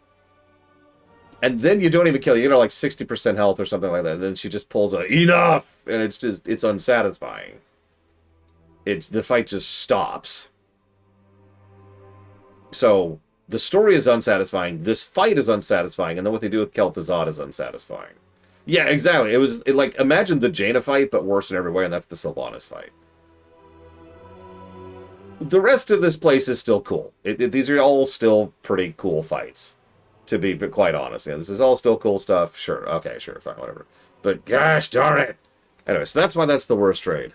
And then you don't even kill. You get like 60% health or something like that. And then she just pulls a enough, and it's unsatisfying. The fight just stops. So the story is unsatisfying. This fight is unsatisfying, and then what they do with Kel'Thuzad is unsatisfying. Yeah, exactly. Like, imagine the Jaina fight, but worse in every way, and that's the Sylvanas fight. The rest of this place is still cool. These are all still pretty cool fights, to be quite honest. Yeah, this is all still cool stuff. Sure, okay, sure, fine, whatever. But gosh darn it! Anyway, so that's why that's the worst raid.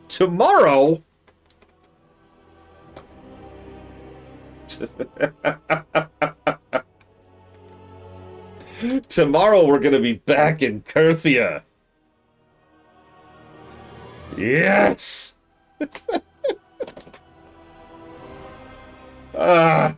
Tomorrow... Tomorrow we're gonna be back in Kurthia. Yes! Ah.